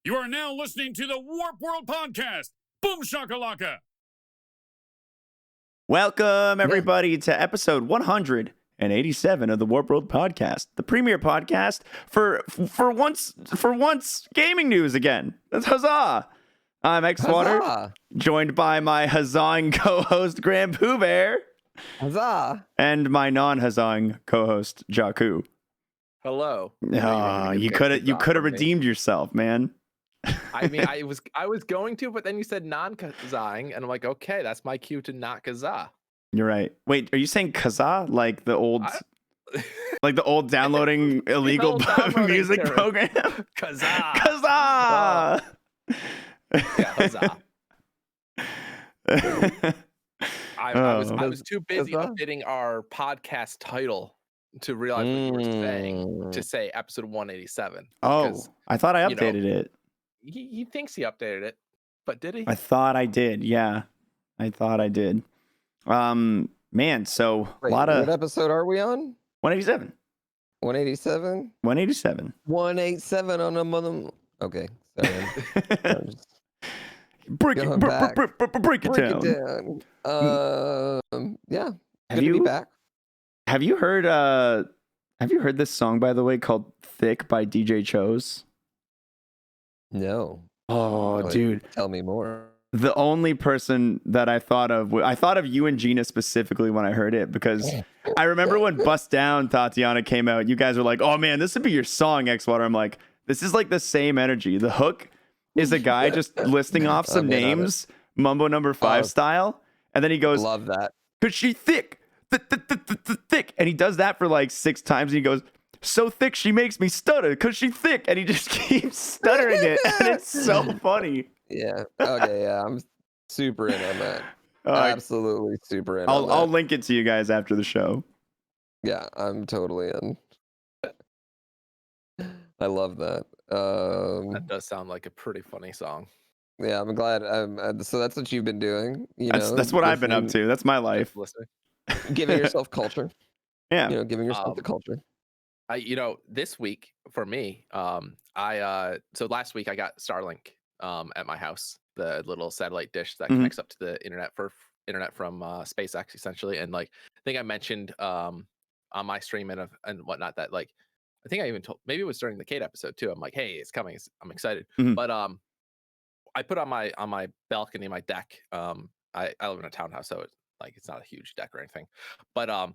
You are now listening to the Warp World Podcast. Boom shakalaka. Welcome, everybody, to episode 187 of the Warp World Podcast, the premier podcast for once gaming news again. That's huzzah! I'm X-Water, joined by my huzzahing co-host Graham Pooh Bear, huzzah, and my non-huzzahing co-host Jakku. Hello. You could have redeemed yourself, man. I mean, I was going to, but then you said non-kazahing, and I'm like, okay, that's my cue to not kazah. You're right. Wait, are you saying kazaa like the old, like the old downloading illegal music program? Kazaa. Kazaa. Yeah, huzzah. I was too busy updating our podcast title to realize what you were saying to say episode 187. Oh, I thought I updated it. He thinks he updated it, but did he? I thought I did. Yeah, I thought I did. Man, so wait, what episode are we on? 187. 187. 187. 187 on a mother. Okay, sorry. break it down. Yeah. Good to be back. Have you heard this song, by the way, called Thick by DJ Chose? No. Oh, dude. Tell me more. The only person that I thought of you and Gina specifically when I heard it, because I remember when Bust Down Tatiana came out, you guys were like, oh man, this would be your song, X-Water. I'm like, this is like the same energy. The hook is a guy just listing off some names, Mumbo number 5 style. And then he goes, love that. Cause she thick. Thick, and he does that for like 6 times, and he goes, so thick she makes me stutter because she's thick, and he just keeps stuttering it, and it's so funny. Yeah. Okay. Yeah, I'm super in on that. Absolutely super in. I'll link it to you guys after the show. Yeah, I'm totally in. I love that. That does sound like a pretty funny song. Yeah, I'm glad. So that's what you've been doing. That's what I've been up to. That's my life. Listening. Giving yourself culture. Yeah. Giving yourself the culture. This week for me, so last week I got Starlink at my house, the little satellite dish that connects up to the internet from SpaceX essentially. And like I think I mentioned on my stream and whatnot that like I think I even told, maybe it was during the Kate episode too. I'm like, hey, it's coming. I'm excited. But I put on my balcony, my deck. I live in a townhouse, so it's not a huge deck or anything. But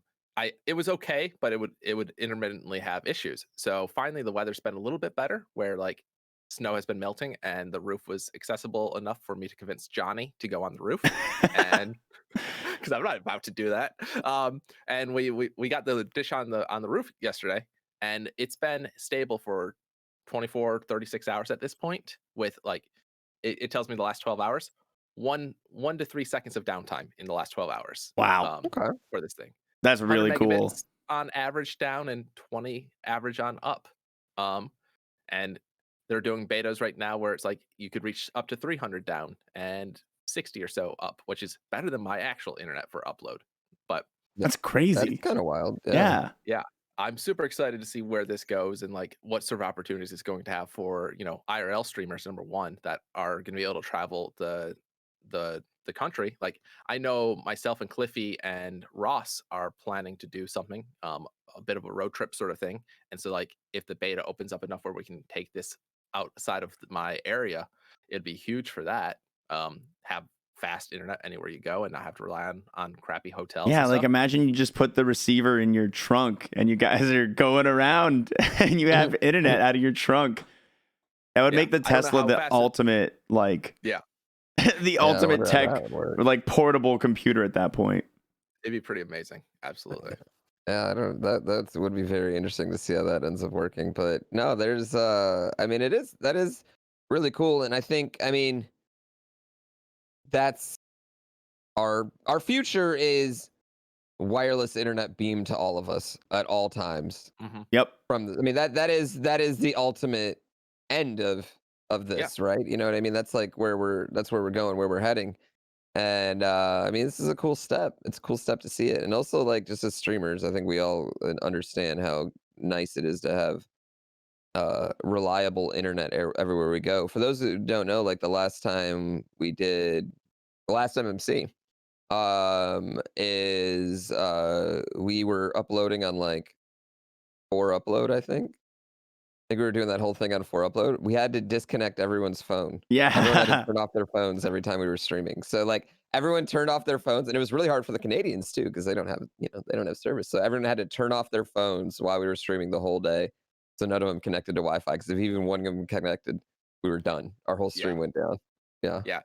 it was okay, but it would intermittently have issues. So finally the weather's been a little bit better, where like snow has been melting and the roof was accessible enough for me to convince Johnny to go on the roof. And because I'm not about to do that. And we got the dish on the roof yesterday, and it's been stable for 24, 36 hours at this point, with like it tells me the last 12 hours, 1 to 3 seconds of downtime in the last 12 hours. Wow. Okay. For this thing. That's really cool. On average down and 20 average on up. And they're doing betas right now where it's like you could reach up to 300 down and 60 or so up, which is better than my actual internet for upload. But that's crazy. That's kind of wild. Yeah. I'm super excited to see where this goes and like what sort of opportunities it's going to have for, IRL streamers, number one, that are going to be able to travel the country. Like I know myself and Cliffy and Ross are planning to do something, a bit of a road trip sort of thing. And so like if the beta opens up enough where we can take this outside of my area, it'd be huge for that. Have fast internet anywhere you go and not have to rely on crappy hotels. Yeah, like imagine you just put the receiver in your trunk and you guys are going around and you have internet out of your trunk. That would make the Tesla the ultimate the ultimate tech, like portable computer at that point. It'd be pretty amazing. Absolutely. Yeah, that would be very interesting to see how that ends up working. But no, there's that is really cool. And I think, that's our future is wireless internet beamed to all of us at all times. Yep. That is the ultimate end of this, right? You know what I mean? That's like where we're going, where we're heading. And this is a cool step. It's a cool step to see it. And also, like, just as streamers, I think we all understand how nice it is to have reliable internet everywhere we go. For those who don't know, like the last time MC is we were uploading on like 4Upload, I think. We were doing that whole thing on 4Upload. We had to disconnect everyone's phone. Everyone had to Yeah. turn off their phones every time we were streaming. So like everyone turned off their phones, and it was really hard for the Canadians too because they don't have service. So everyone had to turn off their phones while we were streaming the whole day. So none of them connected to Wi-Fi because if even one of them connected, we were done. Our whole stream went down. Yeah. Yeah.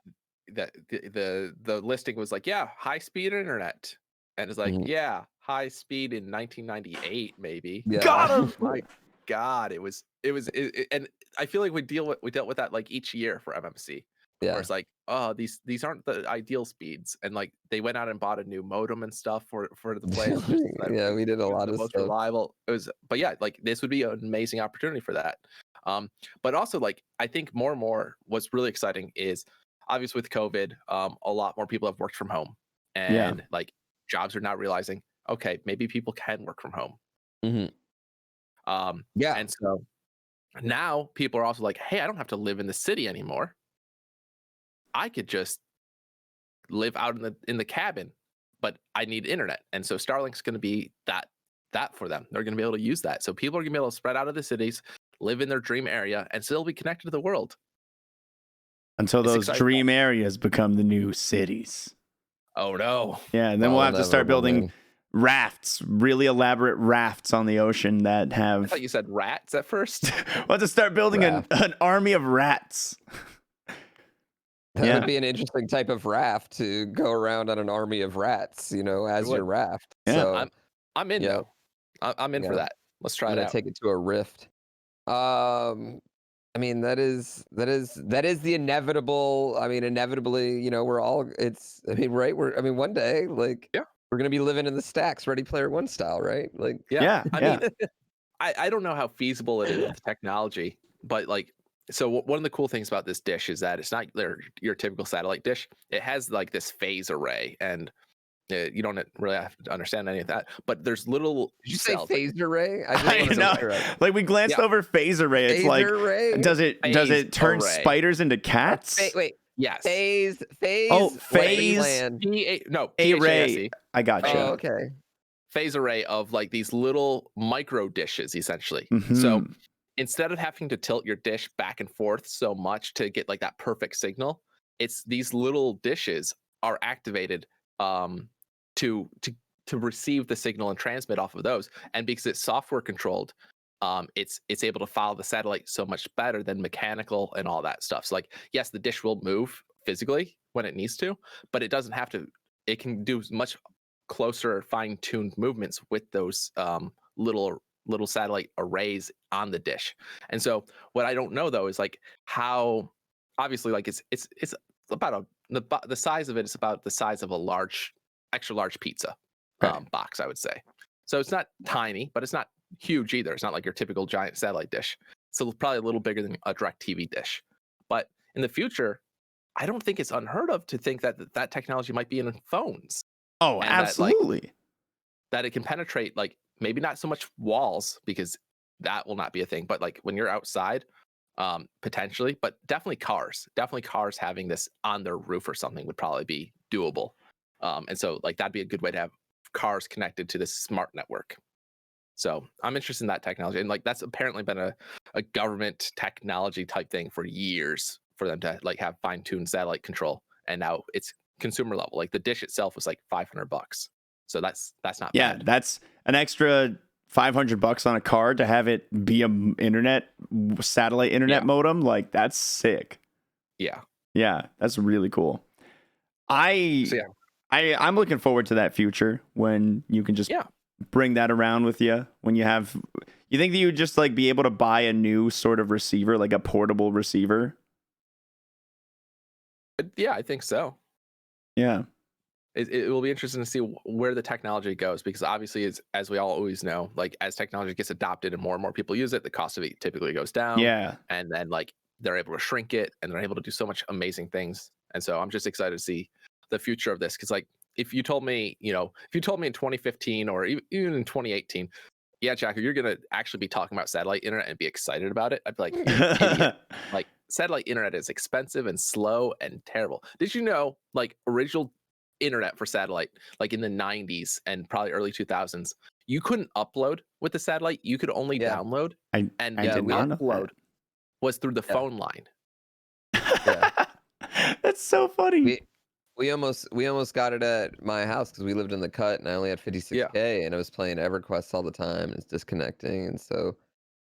The listing was like, yeah, high speed internet. And it's like, yeah, high speed in 1998, maybe. Yeah. Got him. My God, and I feel like we dealt with that like each year for MMC. Yeah. Where it's like, oh, these aren't the ideal speeds, and like they went out and bought a new modem and stuff for the players. Yeah, we did a lot the of most stuff. reliable. But yeah, like this would be an amazing opportunity for that. But also like I think more and more what's really exciting is obviously with COVID, a lot more people have worked from home, and like jobs are now realizing, okay, maybe people can work from home. Yeah. And so now people are also like, hey, I don't have to live in the city anymore. I could just live out in the cabin, but I need internet. And so Starlink's going to be that for them. They're going to be able to use that. So people are going to be able to spread out of the cities, live in their dream area, and still be connected to the world. Until those dream areas become the new cities. Oh no. Yeah, and then we'll have to start building rafts, really elaborate rafts on the ocean that have. I thought you said rats at first. We'll have to start building an army of rats. That would be an interesting type of raft to go around on an army of rats, as your raft. Yeah. So I'm in though. I'm in for that. Let's try it out. Take it to a rift. I mean, that is the inevitable. I mean, inevitably, we're all. Right? One day, like, we're gonna be living in the stacks, Ready Player One style, right? Like, I mean, I don't know how feasible it is with the technology, but like, so one of the cool things about this dish is that it's not your typical satellite dish. It has like this phase array, and you don't really have to understand any of that. But there's little. Did you say phase array? I know. Like we glanced over phase array. It's like, does it turn spiders into cats? Wait. Yes. Phase. Oh, phase. Array. I got you. Oh, okay. Phase array of like these little micro dishes, essentially. So instead of having to tilt your dish back and forth so much to get like that perfect signal, it's these little dishes are activated to receive the signal and transmit off of those. And because it's software controlled, it's able to follow the satellite so much better than mechanical and all that stuff. So like, yes, the dish will move physically when it needs to, but it doesn't have to. It can do much closer, fine-tuned movements with those little satellite arrays on the dish. And so what I don't know though is like how, obviously, like it's about the size of it is about the size of a extra large pizza box, I would say. So it's not tiny, but it's not huge either. It's not like your typical giant satellite dish. So probably a little bigger than a DirecTV dish. But in the future, I don't think it's unheard of to think that technology might be in phones. Oh, and absolutely. That it can penetrate, like, maybe not so much walls, because that will not be a thing, but like when you're outside, potentially, but definitely cars having this on their roof or something would probably be doable. And so like that'd be a good way to have cars connected to this smart network. So I'm interested in that technology, and like that's apparently been a government technology type thing for years for them to like have fine-tuned satellite control, and now it's consumer level. Like the dish itself was like $500, so that's not bad. That's an extra $500 on a card to have it be a satellite internet modem. Like that's sick. Yeah, that's really cool. I'm looking forward to that future when you can just bring that around with you. When you think that you would just like be able to buy a new sort of receiver, like a portable receiver? Yeah, I think so. Yeah. It will be interesting to see where the technology goes, because obviously, as we all always know, like as technology gets adopted and more people use it, the cost of it typically goes down. Yeah. And then like they're able to shrink it, and they're able to do so much amazing things. And so I'm just excited to see the future of this, because like if you told me in 2015 or even in 2018 yeah, Jack, if you're gonna actually be talking about satellite internet and be excited about it, I'd be like, you're an idiot. Like, satellite internet is expensive and slow and terrible. Did you know, like, original internet for satellite, like in the 90s and probably early 2000s, you couldn't upload with the satellite. You could only Yeah. download, I and I Yeah, did the not know upload was through the Yeah. phone line. that. That's so funny. We almost got it at my house because we lived in the cut and I only had 56K and I was playing EverQuest all the time and it's disconnecting, and so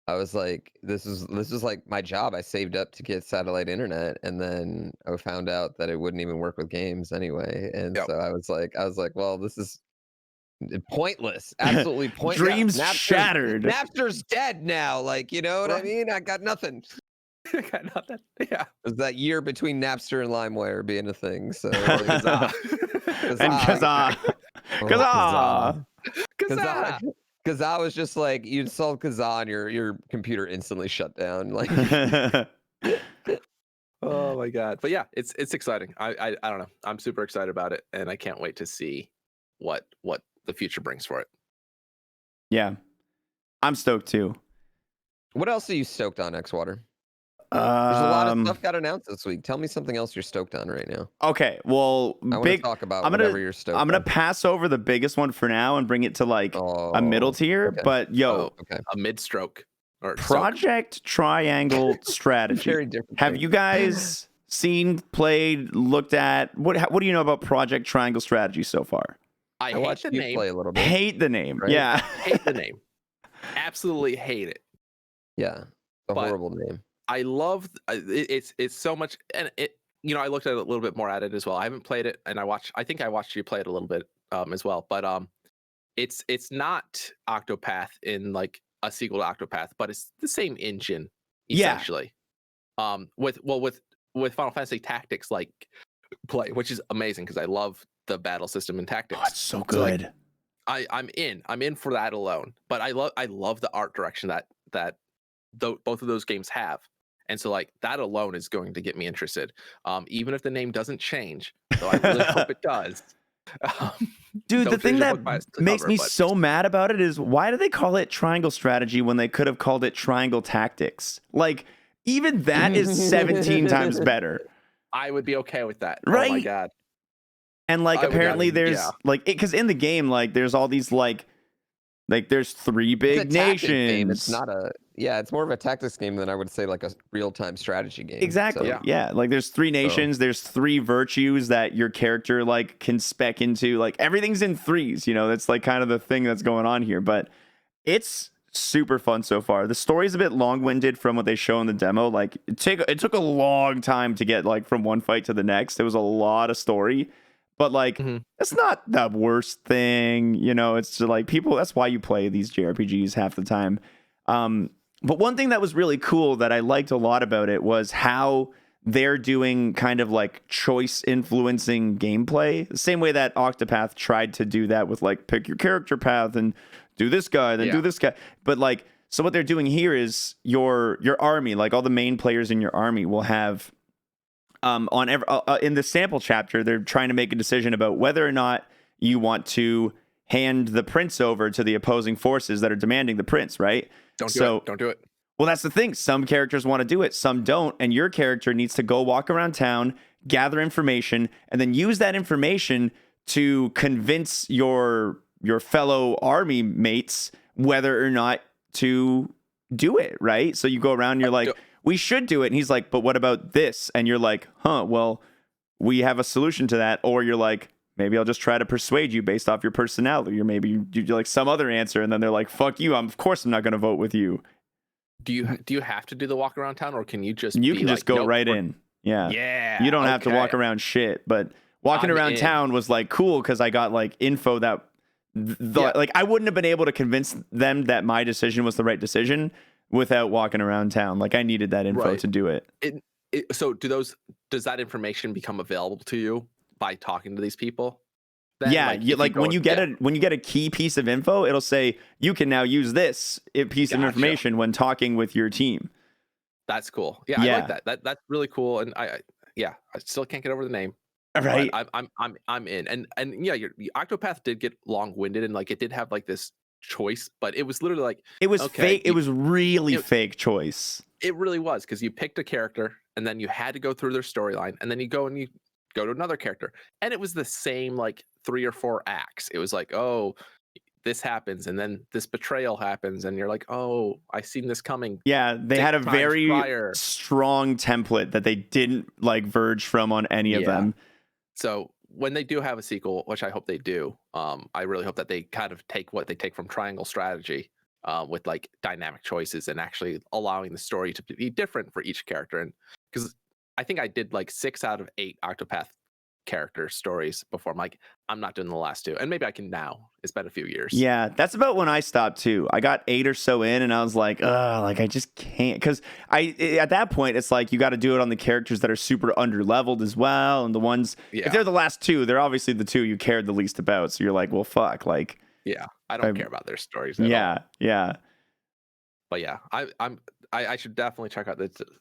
I was like, this is like my job. I saved up to get satellite internet, and then I found out that it wouldn't even work with games anyway, and Yep. so I was like, well, this is pointless, absolutely pointless. Dreams shattered. Napster's dead now. Like, you know what I Right. mean? I got nothing. Got nothing. Yeah. It was that year between Napster and LimeWire being a thing. So Kazaa. And Kazaa. Oh, Kazaa. Kazaa. Kazaa was just like you installed Kazaa and your computer instantly shut down. Like, Oh my god. But yeah, it's exciting. I don't know. I'm super excited about it, and I can't wait to see what the future brings for it. Yeah. I'm stoked too. what else are you stoked on, Xwater? There's a lot of Um, stuff got announced this week. Tell me something else you're stoked on right now. Okay, well, I want to talk about I'm gonna- whatever you're stoked I'm gonna on. pass over the biggest one for now and bring it to like a middle tier. okay. But yo, Oh, okay. A mid stroke or Project Triangle Strategy. Very different. Have thing. you guys seen, played, looked at what do you know about Project Triangle Strategy so far? I I hate watched the you name. play a little bit. Hate the name. Right? Yeah. Hate the name. Absolutely hate it. Yeah, a But- horrible name. I love it's so much, and it, you know, I looked at it a little bit more at it as well. I haven't played it, and I think I watched you play it a little bit as well. But it's not Octopath in like a sequel to Octopath, but it's the same engine Yeah. essentially. With Final Fantasy Tactics like play, which is amazing because I love the battle system and tactics. Oh, it's so So, like, good. I'm in for that alone. But I love the art direction that both of those games have. And so like that alone is going to get me interested. Even if the name doesn't change, though I really hope it does. Dude, don't the thing change the that book by its makes cover, me but- so mad about it is why do they call it Triangle Strategy when they could have called it Triangle Tactics? Like, even that is 17 times better. I would be okay with that. Oh my Right? god. And like I would apparently rather- there's yeah. like because in the game like there's all these like there's three It's a big tactics nations. game. It's not a it's more of a tactics game than I would say like a real-time strategy game. Exactly. So, Yeah. Like there's three nations, there's three virtues that your character like can spec into. Like everything's in threes, you know, that's like kind of the thing that's going on here. But it's super fun so far. The story's a bit long-winded from what they show in the demo. Like it took a long time to get like from one fight to the next. There was a lot of story. But like Mhm. it's not the worst thing, you know, it's just, like people that's why you play these JRPGs half the time. But one thing that was really cool that I liked a lot about it was how they're doing kind of like choice influencing gameplay. The same way that Octopath tried to do that with like pick your character path and do this guy, then do this guy. But like, so what they're doing here is your army, like all the main players in your army will have in the sample chapter, they're trying to make a decision about whether or not you want to hand the prince over to the opposing forces that are demanding the prince, right? Don't do it. Don't do it. Well, that's the thing. Some characters want to do it, some don't. And your character needs to go walk around town, gather information, and then use that information to convince your fellow army mates whether or not to do it, right? So you go around and you're like, we should do it. And he's like, but what about this? And you're like, well, we have a solution to that. Or you're like, maybe I'll just try to persuade you based off your personality. Or maybe you like some other answer. And then they're like, fuck you. Of course I'm not going to vote with you. Do you have to do the walk around town, or can you just You be can just like, go nope, right we're- in. Yeah. Yeah. You don't have to okay. walk around shit. But walking I'm around in. town was like cool because I got like info that like I wouldn't have been able to convince them that my decision was the right decision without walking around town. Like I needed that info Right. to do it. So does that information become available to you by talking to these people? Then, Yeah, if like go- when you get a key piece of info, it'll say you can now use this piece of Gotcha. information when talking with your team. That's cool. Yeah, Yeah. I like that. That's really cool. And I still can't get over the name. Right. But I'm in. And yeah, your Octopath did get long winded, and like it did have like this choice, but it was literally like It was okay, fake. It was really fake choice. It really was, because you picked a character and then you had to go through their storyline, and then you go to another character, and it was the same like 3 or 4 acts. It was like, oh, this happens, and then this betrayal happens, and you're like, oh, I seen this coming. Yeah, they had a very strong template that they didn't like verge from on any of them. So when they do have a sequel, which I hope they do, I really hope that they kind of take what they take from Triangle Strategy, with like dynamic choices and actually allowing the story to be different for each character. And because I think I did like 6 out of 8 Octopath character stories before. I'm like, I'm not doing the last 2, and maybe I can now. It's been a few years. Yeah, that's about when I stopped too. I got 8 or so in, and I was like, like I just can't, because at that point it's like you got to do it on the characters that are super under leveled as well, and the ones if they're the last 2, they're obviously the 2 you cared the least about. So you're like, well, fuck, like I don't care about their stories. At all. Yeah. But yeah, I should definitely check out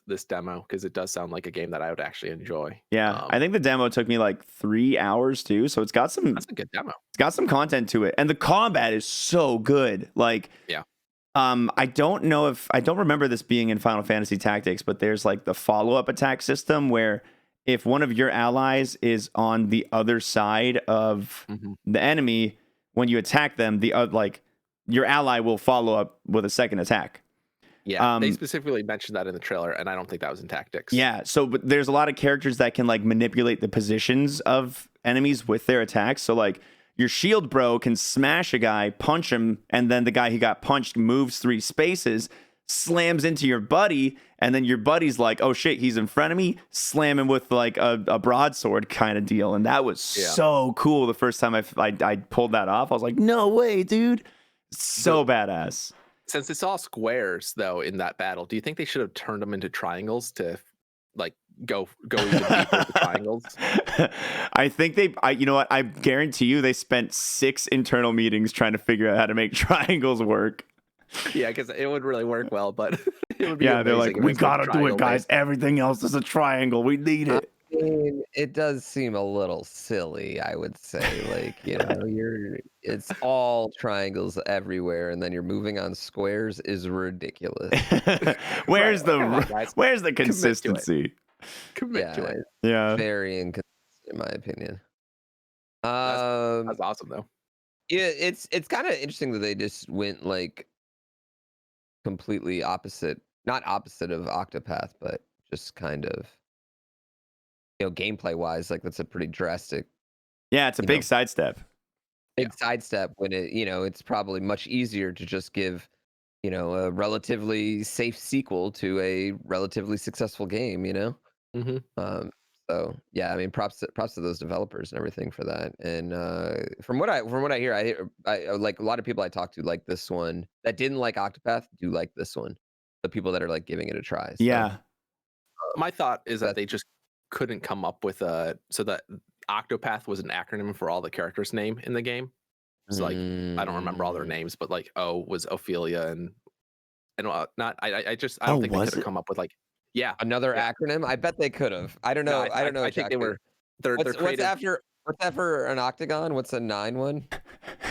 this demo, because it does sound like a game that I would actually enjoy. Yeah, I think the demo took me like 3 hours too, so it's got some. That's a good demo. It's got some content to it, and the combat is so good. Like, I don't remember this being in Final Fantasy Tactics, but there's like the follow-up attack system where if one of your allies is on the other side of the enemy, when you attack them, your ally will follow up with a second attack. Yeah, they specifically mentioned that in the trailer, and I don't think that was in Tactics. Yeah, so but there's a lot of characters that can like manipulate the positions of enemies with their attacks. So like your shield bro can smash a guy, punch him, and then the guy who got punched moves 3 spaces, slams into your buddy, and then your buddy's like, oh shit, he's in front of me, slam him with like a broadsword kind of deal. And that was so cool the first time I pulled that off. I was like, no way, dude. So badass. Since it's all squares though in that battle, do you think they should have turned them into triangles to like go even deeper with the triangles? I think you know what? I guarantee you they spent 6 internal meetings trying to figure out how to make triangles work. Yeah, because it would really work well, but it would be they're like, we gotta do it, guys. Everything else is a triangle. We need it. I mean, it does seem a little silly, I would say. Like, it's all triangles everywhere, and then you're moving on squares is ridiculous. Where's the consistency? Commit to it. Yeah, very inconsistent, in my opinion. That's awesome, though. Yeah, it's kind of interesting that they just went like completely opposite, not opposite of Octopath, but just kind of. Gameplay wise, like that's a pretty drastic. Yeah, it's a big sidestep. Big sidestep when it's probably much easier to just give, a relatively safe sequel to a relatively successful game. So yeah, I mean, props to those developers and everything for that. And from what I hear, I like a lot of people I talk to like this one that didn't like Octopath do like this one. The people that are like giving it a try. So, yeah. My thought is that they just couldn't come up with so that Octopath was an acronym for all the characters' name in the game. It's like I don't remember all their names, but like O was Ophelia and not I don't think they could have come up with like another acronym. I bet they could have. I don't know. No, I don't know. I think they were. What's after an octagon? What's a 9 one?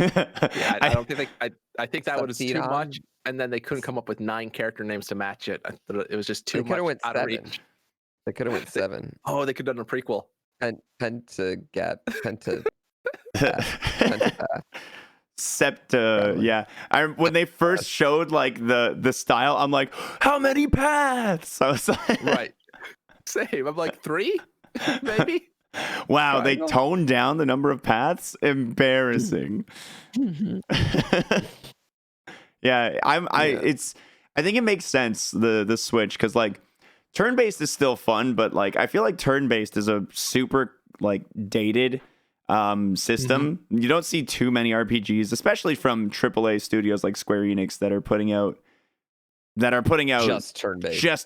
Yeah, I don't think I think that was too much, and then they couldn't come up with 9 character names to match it. It was just too much out of reach. They could have went 7. Oh, they could have done a prequel. Septa, yeah. When they first showed like the style, I'm like, how many paths? I was like, right. Same. I'm like 3, maybe. Wow, they toned down the number of paths. Embarrassing. Yeah, I think it makes sense the switch, because like turn-based is still fun, but like I feel like turn-based is a super like dated system. You don't see too many RPGs, especially from AAA studios like Square Enix that are putting out just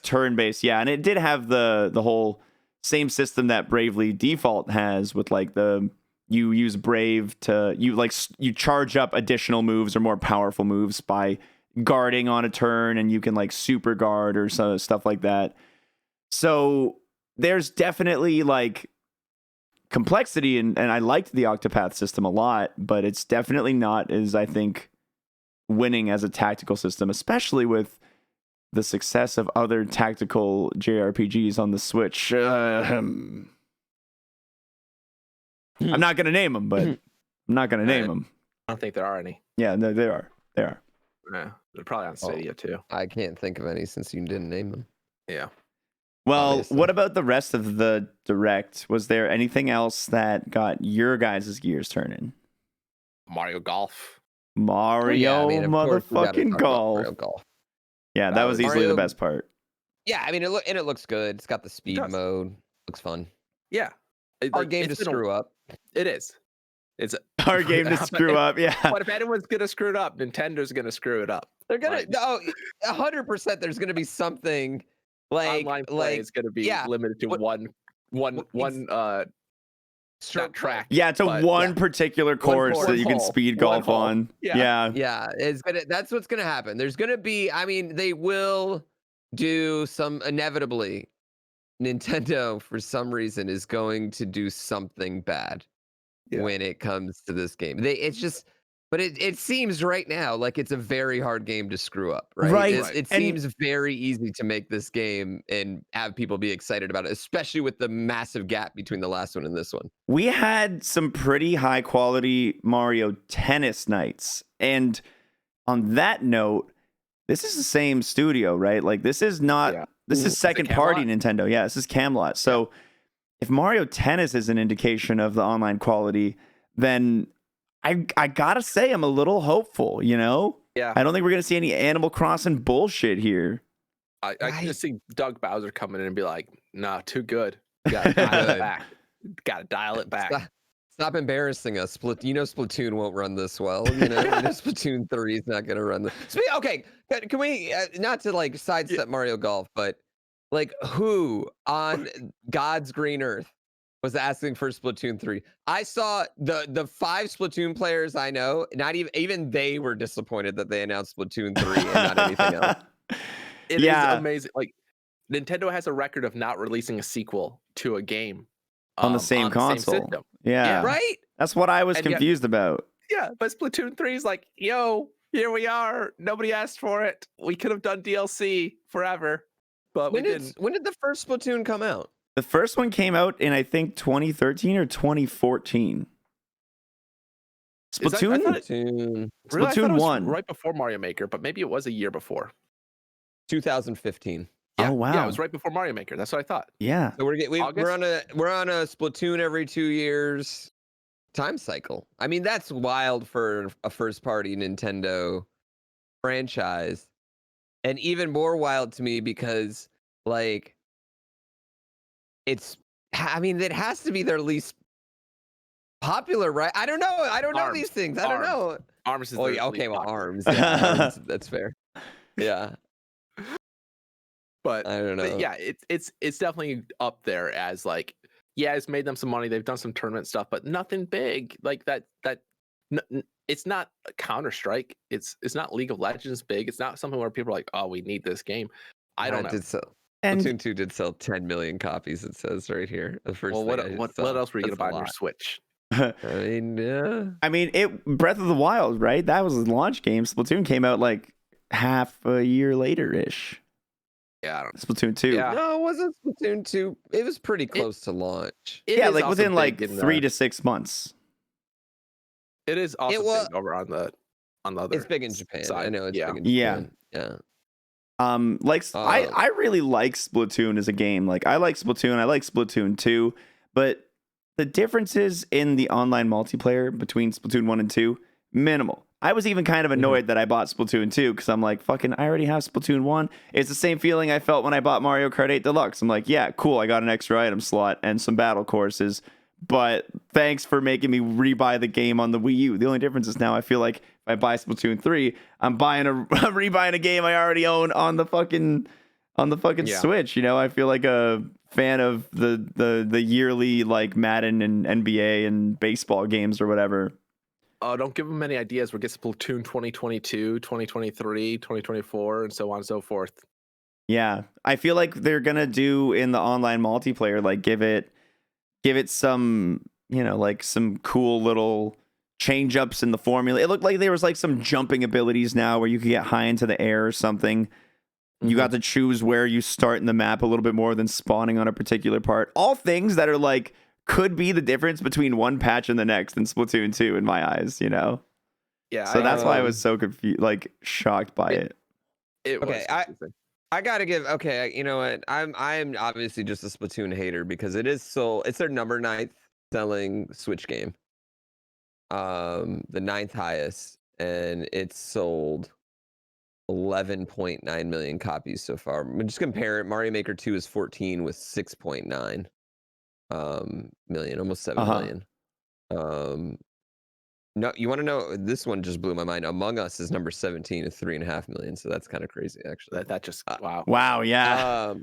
turn-based. Yeah, and it did have the whole same system that Bravely Default has with like you use Brave to you charge up additional moves or more powerful moves by guarding on a turn, and you can like super guard or stuff like that. So there's definitely like complexity, and I liked the Octopath system a lot, but it's definitely not as I think winning as a tactical system, especially with the success of other tactical JRPGs on the Switch. I'm not going to name them, but I'm not going to name them. I don't think there are any. Yeah, no, they are. They are. Yeah, they're probably on Stadia too. I can't think of any since you didn't name them. Yeah. Well, Obviously. what about the rest of the Direct? Was there anything else that got your guys' gears turning? Mario Golf. Mario of course we gotta motherfucking talk about golf. Mario Golf. Yeah, that was easily the Mario- best part. Yeah, I mean, it looks good. It's got the speed does. mode. Looks fun. Yeah. Hard game to screw up. It is. It's Our game to screw up, yeah. But if anyone's gonna screw it up, Nintendo's gonna screw it up. They're gonna Like- 100%. There's gonna be something like Online play is gonna be limited to one stroke track. Yeah, it's a but- one particular course course, that you can hole, speed one golf hole. on. Yeah. Yeah. Yeah, that's what's gonna happen. There's gonna be, I mean, they will do some inevitably. Nintendo, for some reason, is going to do something bad when it comes to this game. It's just, but it seems right now like it's a very hard game to screw up, right? Right. It And- seems very easy to make this game and have people be excited about it, especially with the massive gap between the last one and this one. We had some pretty high quality Mario tennis nights. And on that note, this is the same studio, right? Like this is not, this is second party Nintendo. Yeah, this is Camelot. So if Mario Tennis is an indication of the online quality, then I gotta say I'm a little hopeful, you know? Yeah. I don't think we're gonna see any Animal Crossing bullshit here. I can just see Doug Bowser coming in and be like, nah, too good. Gotta dial it back. Gotta dial it back. Stop embarrassing us. Splatoon won't run this well. Splatoon 3 is not going to run this. Okay, can we, not to like sidestep Mario Golf, but like who on God's green earth was asking for Splatoon 3? I saw the 5 Splatoon players I know, not even they were disappointed that they announced Splatoon 3 and not anything else. It is amazing. Like Nintendo has a record of not releasing a sequel to a game on the same console. system. Yeah. Right? That's what I was And yet- confused about. Yeah, but Splatoon 3 is like, yo, here we are. Nobody asked for it. We could have done DLC forever, but we didn't. When did the first Splatoon come out? The first one came out in I think 2013 or 2014. Is that- I Splatoon? thought it- Splatoon Really, I thought it Splatoon was 1. right before Mario Maker, but maybe it was a year before. 2015. Yeah, Oh, wow. Yeah, it was right before Mario Maker. That's what I thought. Yeah. So we're August? on a Splatoon every 2 years time cycle. I mean, that's wild for a first party Nintendo franchise. And even more wild to me because like it has to be their least popular, right? I don't know. I don't know Arms. these things. I don't Arms. know. Arms is Oh the yeah, okay, least well, popular. arms. Yeah, arms, that's fair. Yeah, But I don't know. yeah, it's definitely up there as like, yeah, it's made them some money. They've done some tournament stuff, but nothing big like that. It's not Counter-Strike. It's not League of Legends big. It's not something where people are like, oh, we need this game. I don't know. Splatoon 2 did sell 10 million copies. It says right here. The first. Well, thing I what saw. else were you gonna That's buy a on your lot. Switch? I mean, yeah. I mean, Breath of the Wild, right? That was a launch game. Splatoon came out like half a year later ish. Yeah, I don't. Splatoon 2. Yeah. No, it wasn't Splatoon 2. It was pretty close to launch. It Yeah, is like also within like big in 3 the- to 6 months. It is also wa- big over on the other. It's big in Japan. I side. know it's Yeah. big in Yeah. Japan. Yeah. I really like Splatoon as a game. Like I like Splatoon. I like Splatoon 2, but the differences in the online multiplayer between Splatoon 1 and 2, minimal. I was even kind of annoyed that I bought Splatoon 2 because I'm like, fucking, I already have Splatoon 1. It's the same feeling I felt when I bought Mario Kart 8 Deluxe. I'm like, yeah, cool. I got an extra item slot and some battle courses, but thanks for making me rebuy the game on the Wii U. The only difference is now I feel like if I buy Splatoon 3, I'm rebuying a game I already own on the fucking Yeah. Switch. You know, I feel like a fan of the yearly like Madden and NBA and baseball games or whatever. Oh, don't give them any ideas. We'll get Splatoon 2022, 2023, 2024, and so on and so forth. Yeah, I feel like they're gonna do in the online multiplayer, like give it some, you know, like some cool little change ups in the formula. It looked like there was like some jumping abilities now where you could get high into the air or something. You got to choose where you start in the map a little bit more than spawning on a particular part. All things that are like could be the difference between one patch and the next in Splatoon 2 in my eyes, you know? Yeah. So that's why I was so confused, like shocked by it. It was Okay, confusing. I gotta give. Okay, you know what? I'm obviously just a Splatoon hater because it's their number 9th selling Switch game. The 9th highest, and it's sold 11.9 million copies so far. Just compare it. Mario Maker 2 is 14 with 6.9 million, almost 7 million. No, you want to know? This one just blew my mind. Among Us is number 17 at 3.5 million. So that's kind of crazy, actually. That just wow. Wow, yeah.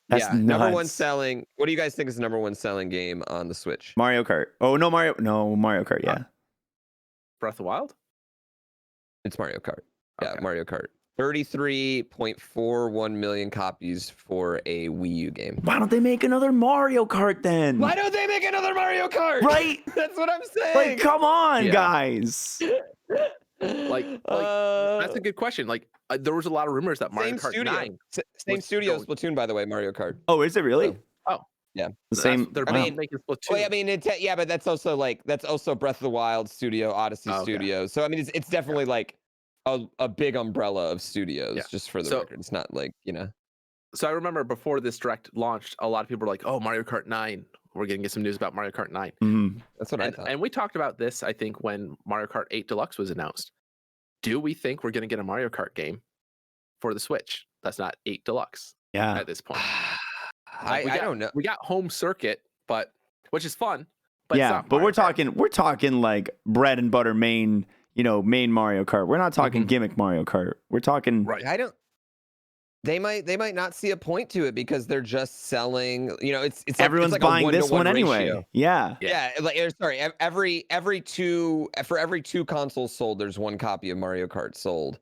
That's yeah, number 1 nuts. selling. What do you guys think is the number 1 selling game on the Switch? Mario Kart. Oh, no, Mario Kart, yeah. Breath of the Wild? It's Mario Kart. Yeah, Okay. Mario Kart. 33.41 million copies for a Wii U game. Why don't they make another Mario Kart then? Why don't they make another Mario Kart? Right? That's what I'm saying. Like, come on, Yeah. guys. Like that's a good question. Like there was a lot of rumors that Mario same Kart studio. 9. Same was studio as going- Splatoon, by the way, Mario Kart. Oh, is it really? Oh, yeah. The same. They're I mean, making Splatoon. Well, I mean, yeah, but that's also Breath of the Wild studio, Odyssey Okay. studio. So I mean, it's definitely like a big umbrella of studios. Yeah. Just for the So- record, it's not like So I remember before this direct launched, a lot of people were like, "Oh, Mario Kart 9. We're gonna get some news about Mario Kart 9." Mhm. That's what I thought. And we talked about this, I think, when Mario Kart 8 Deluxe was announced. Do we think we're gonna get a Mario Kart game for the Switch that's not 8 Deluxe Yeah. at this point? I don't know. We got Home Circuit, but which is fun. But it's Yeah, not but Mario Kart. we're talking like bread and butter main Mario Kart. We're not talking gimmick Mario Kart. We're talking Right. I don't. They might not see a point to it because they're just selling. It's like, everyone's it's like buying this 1-to-1 one anyway. ratio. Yeah. Yeah, sorry. Every two consoles sold, there's one copy of Mario Kart sold.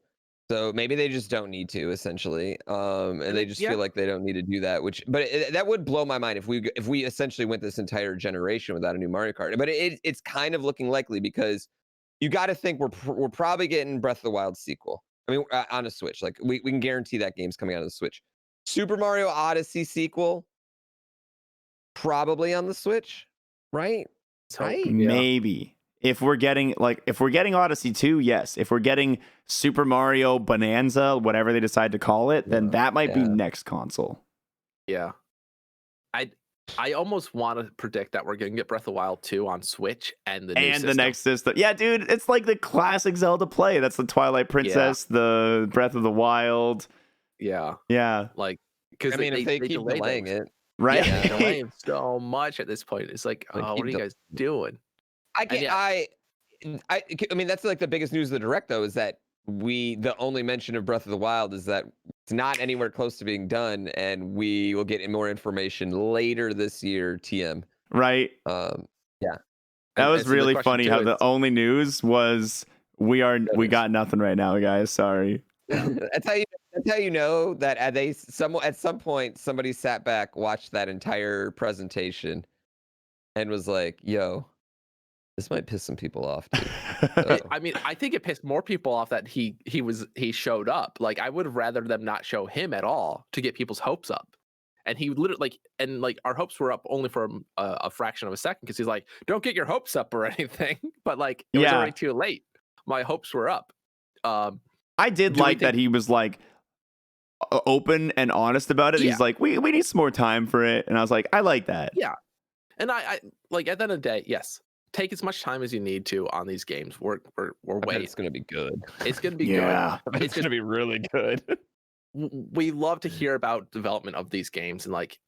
So maybe they just don't need to, essentially, and they just feel like they don't need to do that. But that would blow my mind if we essentially went this entire generation without a new Mario Kart. But it's kind of looking likely because you got to think we're probably getting Breath of the Wild sequel. I mean, on a Switch, like we can guarantee that game's coming out of the Switch. Super Mario Odyssey sequel, probably on the Switch, right? Right? Maybe. If we're getting Odyssey 2, yes. If we're getting Super Mario Bonanza, whatever they decide to call it, then that might be next console. Yeah. I almost want to predict that we're going to get Breath of the Wild 2 on Switch and the new system. The next system. Yeah, dude, it's like the classic Zelda play. That's the Twilight Princess, the Breath of the Wild. Yeah. Yeah. Like, because I mean, if they keep delay delaying things. it, Right? Yeah, they're delaying so much at this point. It's like, Like, oh, what are you guys doing? I mean, that's like the biggest news of the direct, though, is that the only mention of Breath of the Wild is that it's not anywhere close to being done, and we will get more information later this year. TM. Right. Yeah. That was really funny how the only news was we got nothing right now, guys. Sorry. That's how you know that at some point somebody sat back, watched that entire presentation, and was like, "Yo, this might piss some people off, dude." I mean, I think it pissed more people off that he showed up. Like, I would have rather them not show him at all to get people's hopes up. And he literally our hopes were up only for a fraction of a second because he's like, "Don't get your hopes up or anything." But like, it was already too late. My hopes were up. I did like that he was like open and honest about it. Yeah. He's like, we need some more time for it, and I was like, I like that. Yeah, and I like at the end of the day, yes. Take as much time as you need to on these games. We're waiting. It's gonna be good. It's gonna be Yeah. good. It's gonna be really good. We love to hear about development of these games and like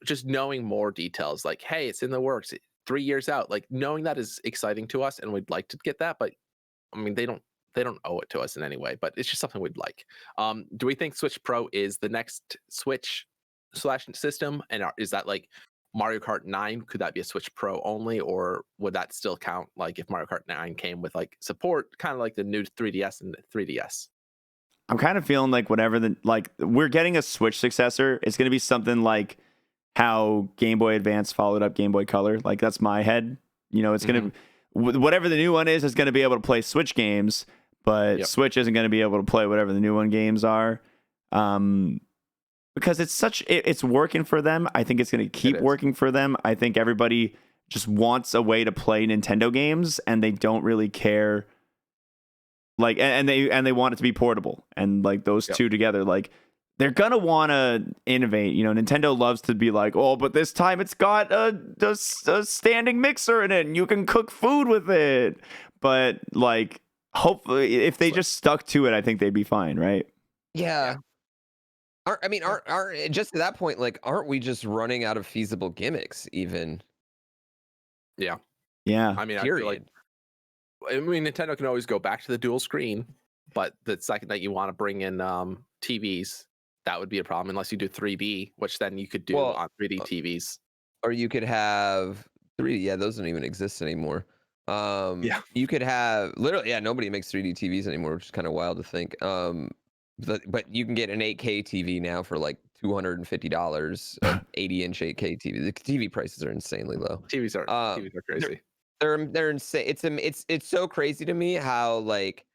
just knowing more details. Like, hey, it's in the works. 3 years out. Like knowing that is exciting to us, and we'd like to get that. But I mean, they don't owe it to us in any way. But it's just something we'd like. Do we think Switch Pro is the next Switch / system? And is that like Mario Kart 9, could that be a Switch Pro only, or would that still count? Like if Mario Kart 9 came with like support, kind of like the new 3DS and the 3DS. I'm kind of feeling like we're getting a Switch successor. It's going to be something like how Game Boy Advance followed up Game Boy Color. Like that's my head. It's going to whatever the new one is going to be able to play Switch games, but Yep. Switch isn't going to be able to play whatever the new one games are. Because it's working for them. I think it's going to keep working for them. I think everybody just wants a way to play Nintendo games, and they don't really care. Like, and they want it to be portable, and like those two together, like they're gonna want to innovate. You know, Nintendo loves to be like, oh, but this time it's got a standing mixer in it, and you can cook food with it. But like, hopefully, if they just stuck to it, I think they'd be fine, right? Yeah. Aren't just to that point, like, aren't we just running out of feasible gimmicks even? Yeah. Yeah. I mean, Period. Nintendo can always go back to the dual screen, but the second that you want to bring in TVs, that would be a problem unless you do 3D, which then you could do on 3D TVs. Or you could have 3D. Yeah, those don't even exist anymore. You could have literally, nobody makes 3D TVs anymore, which is kind of wild to think. But you can get an 8K TV now for like $250, 80-inch 8K TV. The TV prices are insanely low. TVs are crazy. They're insane. It's so crazy to me how like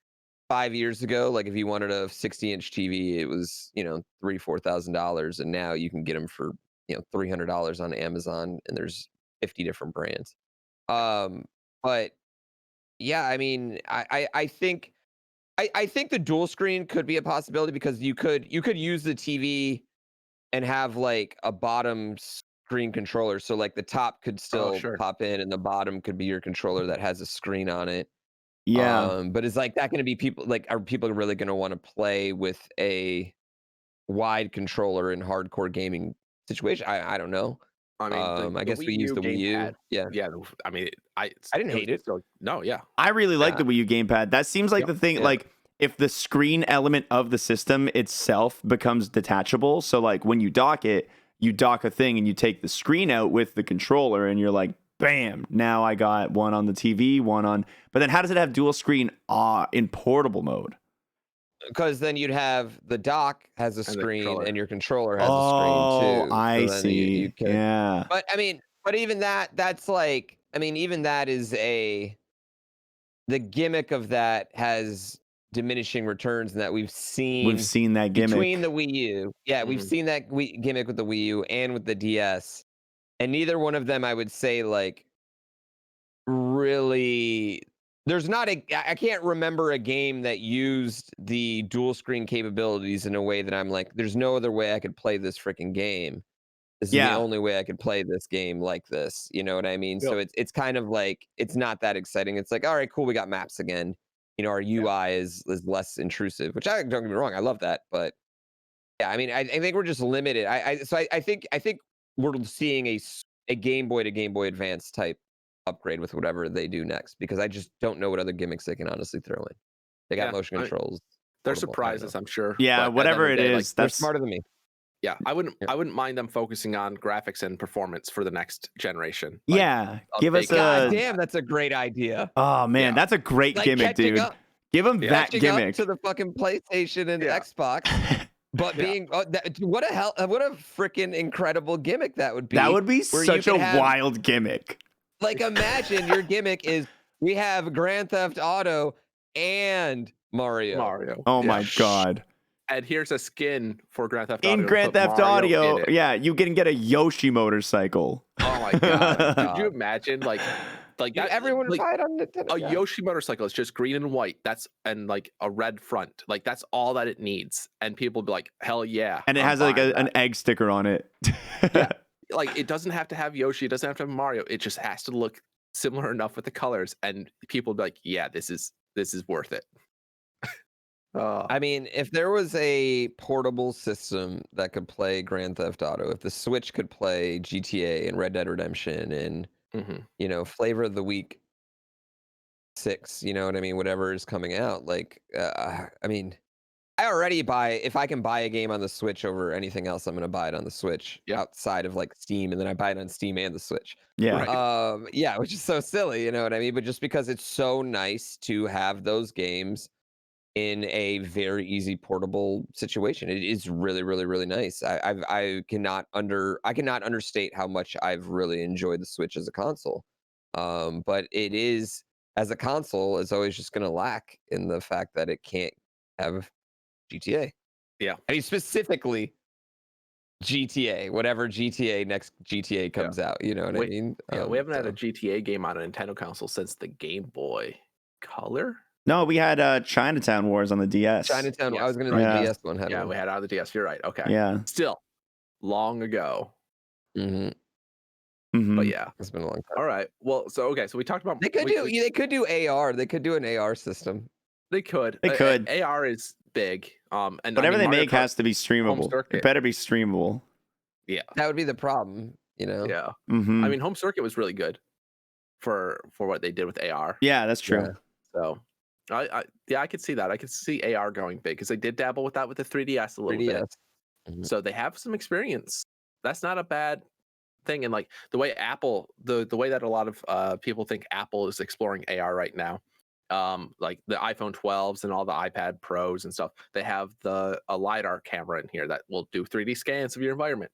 5 years ago, like if you wanted a 60-inch TV, it was $3,000-$4,000, and now you can get them for $300 on Amazon, and there's 50 different brands. But yeah, I mean, I think the dual screen could be a possibility because you could use the TV and have like a bottom screen controller. So like the top could still pop in and the bottom could be your controller that has a screen on it. Yeah. But is like that going to be are people really going to want to play with a wide controller in hardcore gaming situation? I don't know. I mean, I guess we used the Wii U. Yeah. I mean, I didn't hate it. No, yeah. I really like the Wii U Gamepad. That seems like the thing. Yeah. Like, if the screen element of the system itself becomes detachable, so like when you dock it, you dock a thing and you take the screen out with the controller, and you're like, bam! Now I got one on the TV, one on. But then, how does it have dual screen in portable mode? Because then you'd have the dock has a screen and your controller has a Oh, screen too. I see. Yeah. But I mean, even that's like, even that is the gimmick of that has diminishing returns, and that we've seen that gimmick between the Wii U. Yeah, we've seen that gimmick with the Wii U and with the DS, and neither one of them, I would say, like really. There's not I can't remember a game that used the dual screen capabilities in a way that I'm like, there's no other way I could play this freaking game. This is the only way I could play this game like this. You know what I mean? Yep. So it's kind of like, it's not that exciting. It's like, all right, cool, we got maps again. Our UI is less intrusive, which don't get me wrong, I love that. But yeah, I mean, I think we're just limited. I think we're seeing a Game Boy to Game Boy Advance type upgrade with whatever they do next, because I just don't know what other gimmicks they can honestly throw in. They got motion controls. They're surprises, I'm sure. Yeah, whatever it is, they're smarter than me. Yeah, I wouldn't mind them focusing on graphics and performance for the next generation. Give us God damn, that's a great idea. Oh man, that's a great gimmick, dude. Give them that gimmick up to the fucking PlayStation and Xbox. But what a freaking incredible gimmick that would be. That would be such a wild gimmick. Like, imagine your gimmick is we have Grand Theft Auto and Mario. Oh my god. And here's a skin for Grand Theft Auto. In Grand Theft Auto, you can get a Yoshi motorcycle. Oh my god. Could you imagine like that, everyone would buy it on Nintendo. A Yoshi motorcycle is just green and white. And like a red front. Like that's all that it needs. And people be like, hell yeah. And it has like an egg sticker on it. Like it doesn't have to have Yoshi, it doesn't have to have Mario. It just has to look similar enough with the colors, and people be like, yeah, this is worth it. I mean, if there was a portable system that could play Grand Theft Auto, if the Switch could play GTA and Red Dead Redemption and Flavor of the Week 6, you know what I mean, whatever is coming out, like I mean, I already if I can buy a game on the Switch over anything else, I'm going to buy it on the Switch outside of like Steam, and then I buy it on Steam and the Switch. Yeah. Yeah, which is so silly, you know what I mean? But just because it's so nice to have those games in a very easy portable situation, it is really, really, really nice. I cannot understate how much I've really enjoyed the Switch as a console. But it is as a console is always just going to lack in the fact that it can't have GTA. Yeah. I mean, specifically GTA, whatever next GTA comes out. You know what I mean? Yeah, we haven't had a GTA game on a Nintendo console since the Game Boy Color. No, we had Chinatown Wars on the DS. Chinatown. Yes, I was going to right. do the DS one. Yeah, we had it on the DS. You're right. Okay. Yeah. Still long ago. But yeah, it's been a long time. All right. Well, so we talked about they could do AR. They could do an AR system. They could. AR is big. And whatever they make has to be streamable. It better be streamable. Yeah. That would be the problem, you know. Yeah. Mm-hmm. I mean, Home Circuit was really good for what they did with AR. Yeah, that's true. Yeah. So, I could see that. I could see AR going big because they did dabble with that with the 3DS a little bit. So they have some experience. That's not a bad thing. And like the way Apple, the way that a lot of people think Apple is exploring AR right now, like the iPhone 12s and all the iPad Pros and stuff, they have a LiDAR camera in here that will do 3D scans of your environment.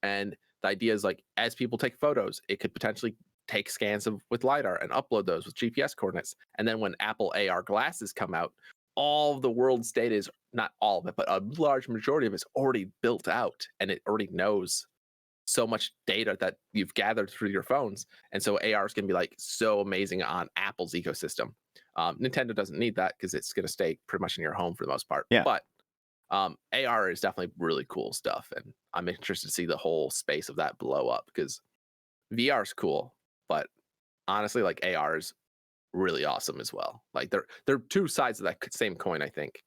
And the idea is like, as people take photos, it could potentially take scans with LiDAR and upload those with GPS coordinates. And then when Apple AR glasses come out, all of the world's data is, not all of it, but a large majority of it's already built out, and it already knows so much data that you've gathered through your phones. And so AR is going to be like so amazing on Apple's ecosystem. Nintendo doesn't need that because it's going to stay pretty much in your home for the most part. Yeah. But AR is definitely really cool stuff, and I'm interested to see the whole space of that blow up because VR is cool, but honestly, like AR is really awesome as well. Like they're two sides of that same coin, I think.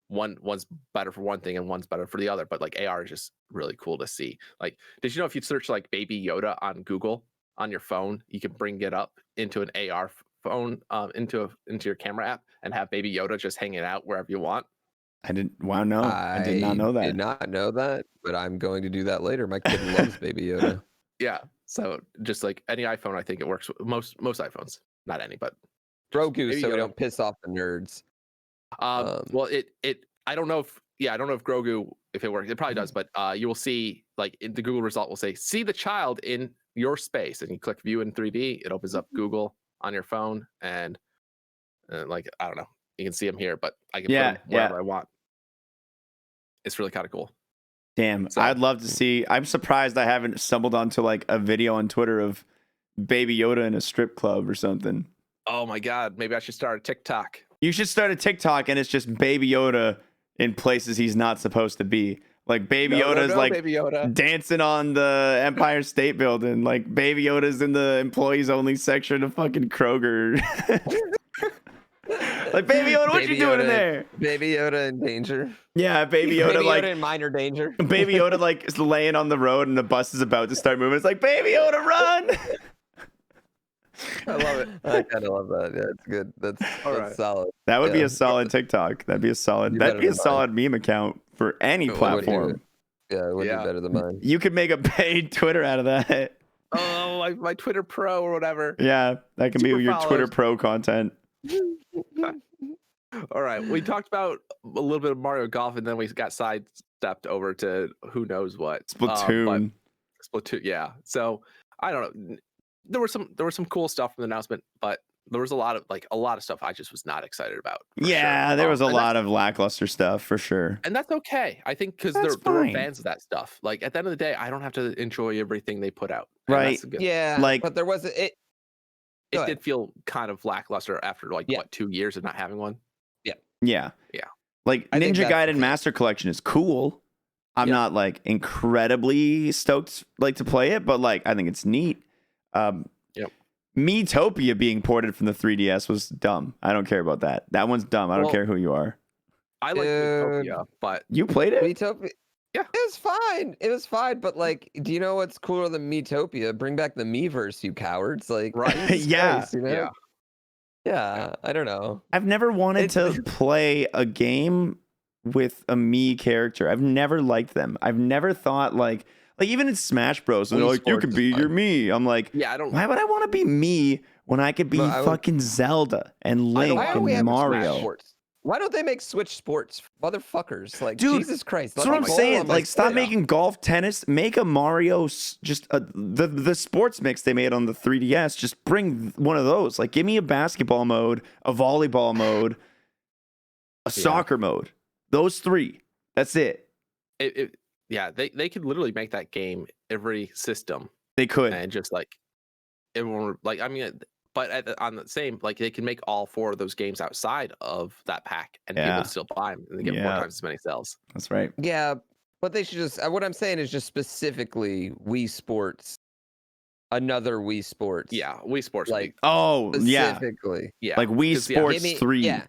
One's better for one thing and one's better for the other, but like AR is just really cool to see. Like, did you know if you search like Baby Yoda on Google on your phone, you can bring it up into an AR phone, into your camera app, and have Baby Yoda just hanging out wherever you want? I didn't. Wow, no, I did not know that. Did not know that, but I'm going to do that later. My kid loves Baby Yoda. Yeah. So just like any iPhone, I think it works with most iPhones. Not any, but Grogu, so we don't piss off the nerds. Well, I don't know if Grogu, if it works, it probably does, but you will see like the Google result will say, see the child in your space, and you click view in 3D, it opens up Google on your phone, and like, I don't know, you can see them here, but I can put them wherever I want. It's really kind of cool. Damn, so, I'd love to see. I'm surprised I haven't stumbled onto like a video on Twitter of Baby Yoda in a strip club or something. Oh my God, maybe I should start a TikTok. You should start a TikTok, and it's just Baby Yoda in places he's not supposed to be. Like Baby Yoda's like Baby Yoda dancing on the Empire State Building. Like Baby Yoda's in the employees only section of fucking Kroger. Like Baby Yoda, what you doing in there? Baby Yoda in danger. Yeah, Baby Yoda Baby like Yoda in minor danger. Baby Yoda like is laying on the road, and the bus is about to start moving. It's like, Baby Yoda, run! I love it. I kind of love that. Yeah, it's good. That's solid. That would be a solid TikTok. That'd be a solid meme account for any platform. It would be better than mine. You could make a paid Twitter out of that. Oh, my Twitter Pro or whatever. Yeah, that can be your Twitter Pro content. All right, we talked about a little bit of Mario Golf, and then we got sidestepped over to who knows what. Splatoon. Splatoon, yeah. So I don't know. There was some cool stuff from the announcement, but there was a lot of stuff I just was not excited about. Yeah, there was a lot of lackluster stuff for sure. And that's okay. I think because they're fans of that stuff. Like at the end of the day, I don't have to enjoy everything they put out. Right. Yeah. Like, but there was it did feel kind of lackluster after what, 2 years of not having one. Yeah. Like Ninja Gaiden Master Collection is cool. I'm not like incredibly stoked like to play it, but like I think it's neat. Miitopia being ported from the 3DS was dumb. I don't care about that. That one's dumb. I don't care who you are. I like Miitopia, but you played it? Miitopia. Yeah, it was fine. But like, do you know what's cooler than Miitopia? Bring back the Miiverse, you cowards! Like, right? Yeah, you know? Yeah. I don't know. I've never wanted to play a game with a Mii character. I've never liked them. I've never thought like even in Smash Bros. They're like, you can be your Mii. I'm like, why would I want to be Mii when I could be fucking Zelda and Link and Mario? Why don't they make Switch Sports, motherfuckers? Like, Dude, Jesus Christ! That's let what I'm me bowl saying. on my Like, stop Switch. making golf, tennis. Make a Mario, the sports mix they made on the 3DS. Just bring one of those. Like, give me a basketball mode, a volleyball mode, a soccer mode. Those 3. That's it. They could literally make that game every system. They could. And just like everyone, like, I mean, but on the same, like, they can make all 4 of those games outside of that pack, and people would still buy them, and they get 4 times as many sales. That's right. Yeah, but they should just. What I'm saying is just specifically Wii Sports, another Wii Sports. Yeah, Wii Sports. Like, specifically. Yeah, Like Wii Sports 3.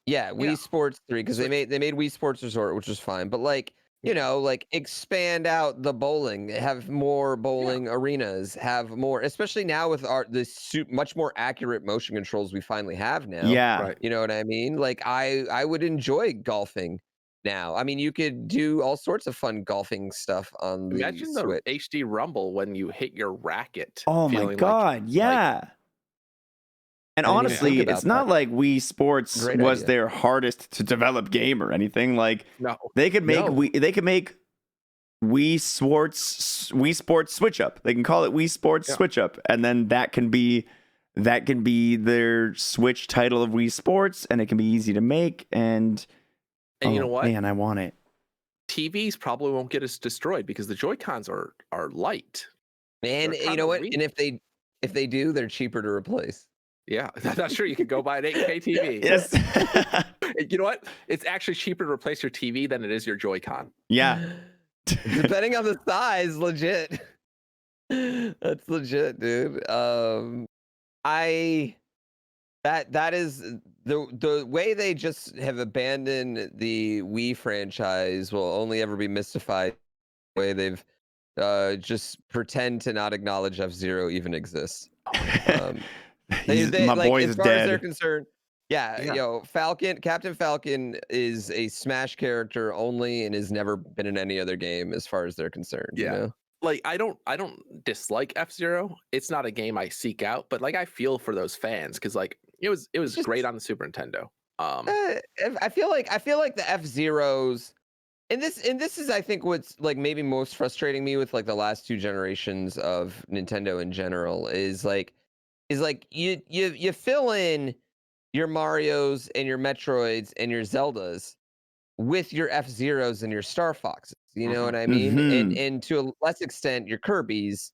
Yeah, Wii Sports 3, because they made Wii Sports Resort, which was fine, but like, you know, like, expand out the bowling, have more bowling arenas, have more, especially now with much more accurate motion controls we finally have now. Yeah. Right. You know what I mean? Like, I would enjoy golfing now. I mean, you could do all sorts of fun golfing stuff on the Imagine the Switch. HD rumble when you hit your racket. Oh my God. And honestly, it's not like Wii Sports was their hardest to develop game or anything. Like, they could make Wii Sports Switch Up. They can call it Wii Sports Switch Up, and then that can be their Switch title of Wii Sports, and it can be easy to make. And you know what? Man, I want it. TVs probably won't get us destroyed because the Joy-Cons are light. Man, you know what? And if they do, they're cheaper to replace. Yeah, I'm not sure you could go buy an 8K TV. Yes. You know what? It's actually cheaper to replace your TV than it is your Joy-Con. Yeah. Depending on the size, legit. That's legit, dude. That is the way they just have abandoned the Wii franchise will only ever be mystified. The way they've just pretend to not acknowledge F-Zero even exists. My boy is as far dead. as they're concerned, Captain Falcon is a Smash character only and has never been in any other game as far as they're concerned. Yeah. You know? Like, I don't dislike F-Zero. It's not a game I seek out, but like, I feel for those fans because like it was great on the Super Nintendo. I feel like the F-Zeros, and this is I think what's like maybe most frustrating me with like the last 2 generations of Nintendo in general is like you fill in your Marios and your Metroids and your Zeldas with your F-Zeros and your Star Foxes. You know what I mean? And to a less extent your Kirby's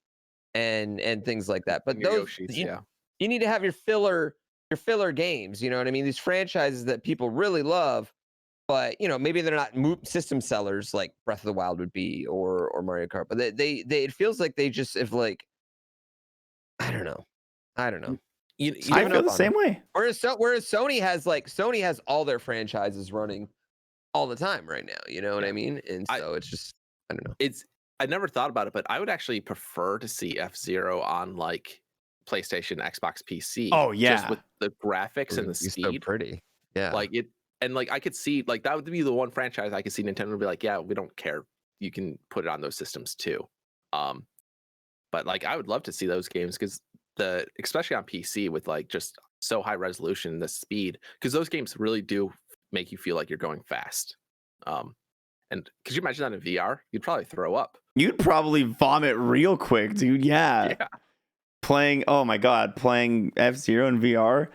and things like that. But those you need to have your filler games, you know what I mean? These franchises that people really love, but you know, maybe they're not system sellers like Breath of the Wild would be or Mario Kart, but they it feels like they just have like I don't know. I feel the same way. Whereas Sony has all their franchises running all the time right now. You know what I mean? And so it's just I don't know. I never thought about it, but I would actually prefer to see F-Zero on like PlayStation, Xbox, PC. Oh yeah, just with the graphics and the speed. So pretty. Yeah, like it, and like I could see like that would be the one franchise I could see Nintendo would be like, yeah, we don't care. You can put it on those systems too. But like I would love to see those games because especially on PC with like just so high resolution, the speed, because those games really do make you feel like you're going fast. And could you imagine that in VR? You'd probably throw up. You'd probably vomit real quick, dude. Yeah. Playing F-Zero in VR.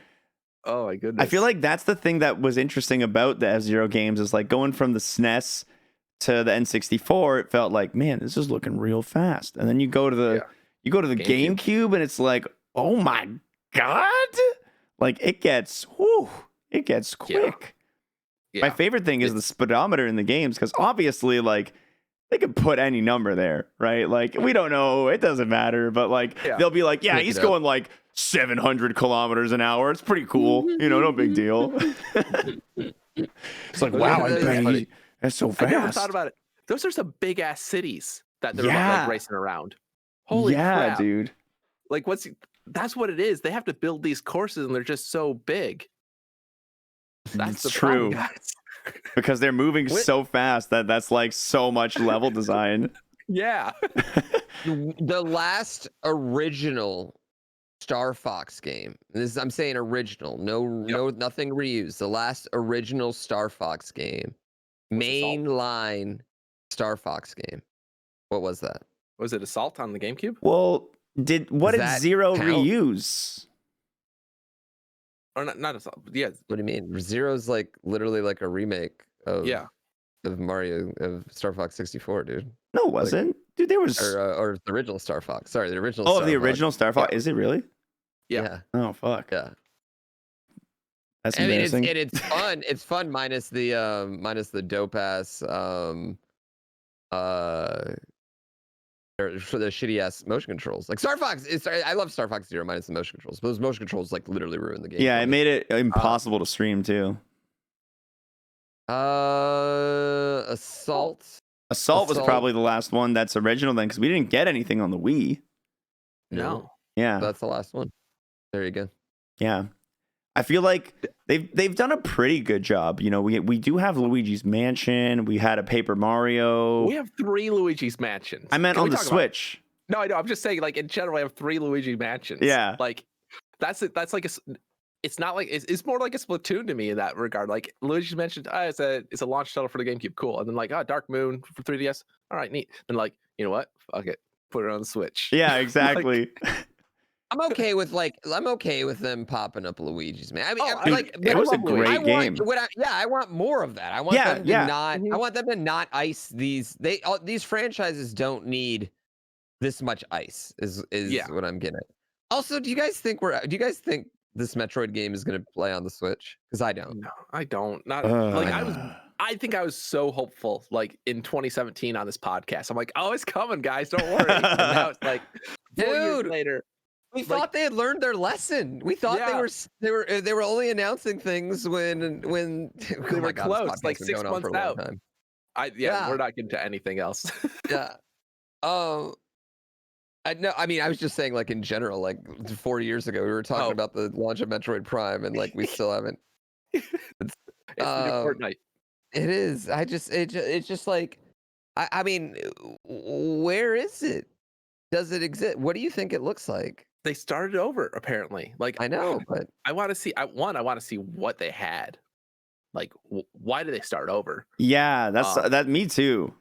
Oh my goodness. I feel like that's the thing that was interesting about the F-Zero games is like going from the SNES to the N64, it felt like, man, this is looking real fast. And then you go to the GameCube and it's like, oh my God. Like it gets quick. Yeah. My favorite thing is the speedometer in the games because obviously like they could put any number there, right? Like we don't know, it doesn't matter, but like they'll be like, yeah, he's going like 700 kilometers an hour. It's pretty cool, you know, no big deal. It's like, wow, that's so fast. I never thought about it. Those are some big ass cities that they're like racing around. Holy crap, dude! Like, that's what it is. They have to build these courses, and they're just so big. That's the true, problem, guys. Because they're moving so fast that's like so much level design. Yeah. The last original Star Fox game. I'm saying original. No, nothing reused. The last original Star Fox game. Mainline Star Fox game. What was that? Was it Assault on the GameCube? Well, did that Zero count? reuse? Or not Assault? Yeah. What do you mean? Zero's like literally like a remake of Mario of Star Fox 64, dude. No, it wasn't. Dude, there was or the original Star Fox. Sorry, the original. Oh, Star the Fox. original Star Fox. Is it really? Yeah. Oh fuck. Yeah. That's I mean, embarrassing. it's fun. It's fun minus the dope ass for the shitty ass motion controls. Like Star Fox I love Star Fox Zero minus the motion controls. But those motion controls like literally ruin the game. Yeah, it made it impossible to stream too. Assault was probably the last one that's original then, because we didn't get anything on the Wii. No. Yeah. That's the last one. There you go. Yeah. I feel like they've done a pretty good job. You know, we do have Luigi's Mansion. We had a Paper Mario. We have 3 Luigi's Mansions. I meant on the Switch. No, I know. I'm just saying, like, in general, I have 3 Luigi Mansions. Yeah. Like, that's it. That's like it's not like it's more like a Splatoon to me in that regard. Like Luigi's Mansion, it's a launch title for the GameCube, cool. And then like, Dark Moon for 3DS, all right, neat. And like, you know what? Fuck it, put it on the Switch. Yeah, exactly. I'm okay with them popping up Luigi's, man. I mean, dude, it was a great game. I want more of that. I want them to not. I want them to not ice these. These franchises don't need this much ice. Is what I'm getting at. Also, do you guys think this Metroid game is going to play on the Switch? Because I don't. No, I don't. Not I think I was so hopeful, like in 2017 on this podcast. I'm like, oh, it's coming, guys. Don't worry. And now it's like 4 years later. We thought they had learned their lesson. We thought they were only announcing things when they were close, like 6 months out. We're not getting to anything else. Yeah. I mean, I was just saying, like in general, like 4 years ago, we were talking about the launch of Metroid Prime, and like we still haven't. It's Fortnite. It is. It's just like, I mean, where is it? Does it exist? What do you think it looks like? They started over, apparently. Like, I know, but I want to see. I want to see what they had. Like, why did they start over? Yeah, that. Me too.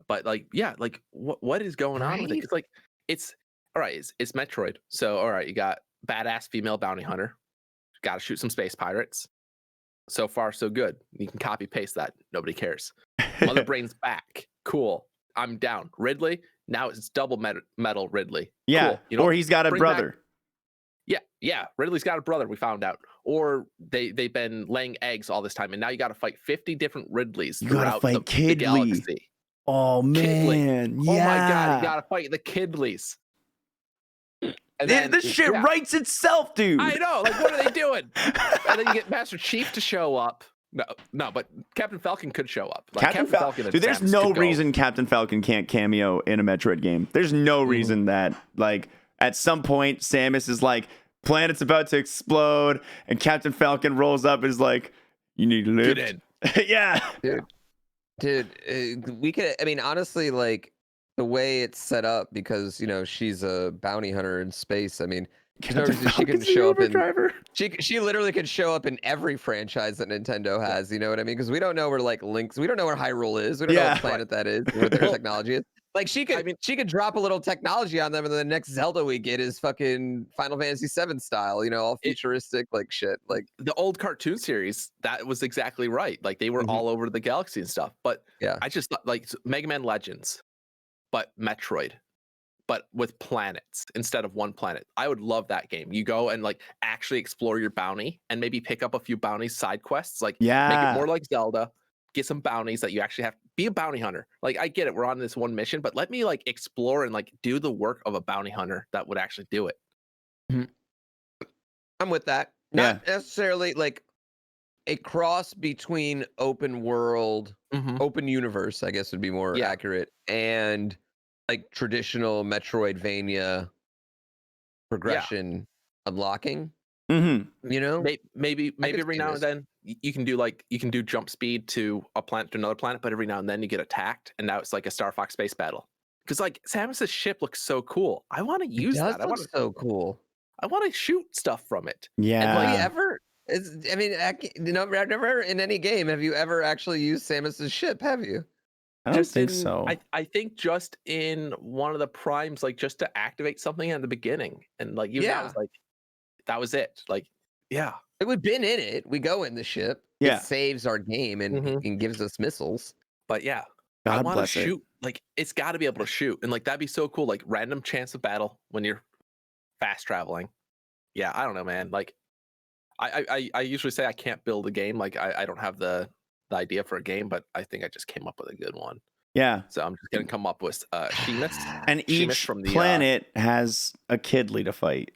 But like, yeah, like what is going on with it? It's like, it's all right. It's Metroid. So all right, you got badass female bounty hunter. Got to shoot some space pirates. So far, so good. You can copy paste that. Nobody cares. Mother Brain's back. Cool. I'm down. Ridley. Now it's double metal Ridley. Yeah. Cool. You know, or he's got a brother. Yeah. Ridley's got a brother. We found out. Or they've been laying eggs all this time, and now you got to fight 50 different Ridleys throughout the galaxy. Oh man! Yeah. Oh my god! You got to fight the Kidleys. And then, this shit writes itself, dude. I know. Like, what are they doing? And then you get Master Chief to show up. No, but Captain Falcon could show up. Like, Captain Falcon. Dude, there's no reason Captain Falcon can't cameo in a Metroid game. There's no reason that, like, at some point, Samus is like, planet's about to explode, and Captain Falcon rolls up and is like, you need to lift. Get in. Yeah. Dude, we could, I mean, honestly, like, the way it's set up, because, you know, she's a bounty hunter in space, I mean, she can show up in she literally could show up in every franchise that Nintendo has, you know what I mean? Because we don't know where like Link's, we don't know where Hyrule is, we don't know what planet that is, what their technology is. Like she could drop a little technology on them, and then the next Zelda we get is fucking Final Fantasy VII style, you know, all futuristic like shit. Like the old cartoon series, that was exactly right. Like they were all over the galaxy and stuff. But I just thought like Mega Man Legends, but Metroid, but with planets instead of one planet. I would love that game. You go and like actually explore your bounty and maybe pick up a few bounties, side quests, like make it more like Zelda, get some bounties that you actually have, be a bounty hunter. Like I get it, we're on this one mission, but let me like explore and like do the work of a bounty hunter that would actually do it. I'm with that. Not necessarily like a cross between open world, open universe, I guess would be more accurate, and like traditional Metroidvania progression unlocking. You know, maybe every now and then you can do jump speed to a planet to another planet, but every now and then you get attacked, and now it's like a Star Fox space battle. because like Samus's ship looks so cool. I want to It use does that. look so cool. I want to shoot stuff from it. Yeah. Have we ever? I mean, I've never in any game have you ever actually used Samus's ship? Have you? I don't think in, so. I think just in one of the primes, like just to activate something at the beginning, and like that was like that was it. Like, yeah, we've been in it. We go in the ship. Yeah. It saves our game and gives us missiles. but yeah, God I want to bless it. shoot. Like, it's got to be able to shoot, and like that'd be so cool. Like random chance of battle when you're fast traveling. Yeah, I don't know, man. Like, I usually say I can't build a game. Like, I don't have the idea for a game, but I think I just came up with a good one. Yeah. So I'm just gonna come up with Sheamus. And Sheamus each from the, planet has a Kidley to fight.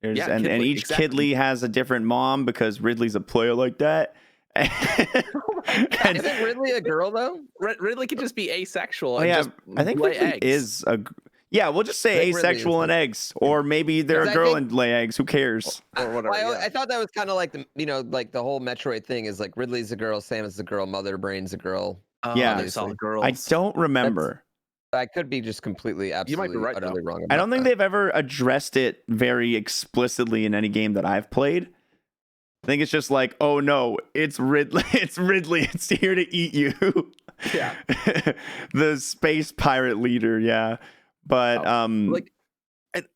And Kidley, each exactly. Kidley has a different mom because Ridley's a player like that. And- Isn't Ridley a girl though? Ridley could just be asexual. oh, and yeah, just I think lay Ridley eggs. is a. Yeah, we'll just say I think Ridley asexual is and eggs, or maybe they're Because a I girl think- and lay eggs. Who cares? or whatever. I thought that was kind of like like the whole Metroid thing is like Ridley's a girl, Samus a girl, Mother Brain's a girl. Yeah. There's all girls. I don't remember. I could be just completely, absolutely, right, utterly wrong. I don't think that. they've ever addressed it very explicitly in any game that I've played. I think it's just like, oh no, it's Ridley. It's Ridley. It's here to eat you. Yeah. The space pirate leader. Yeah. But like, and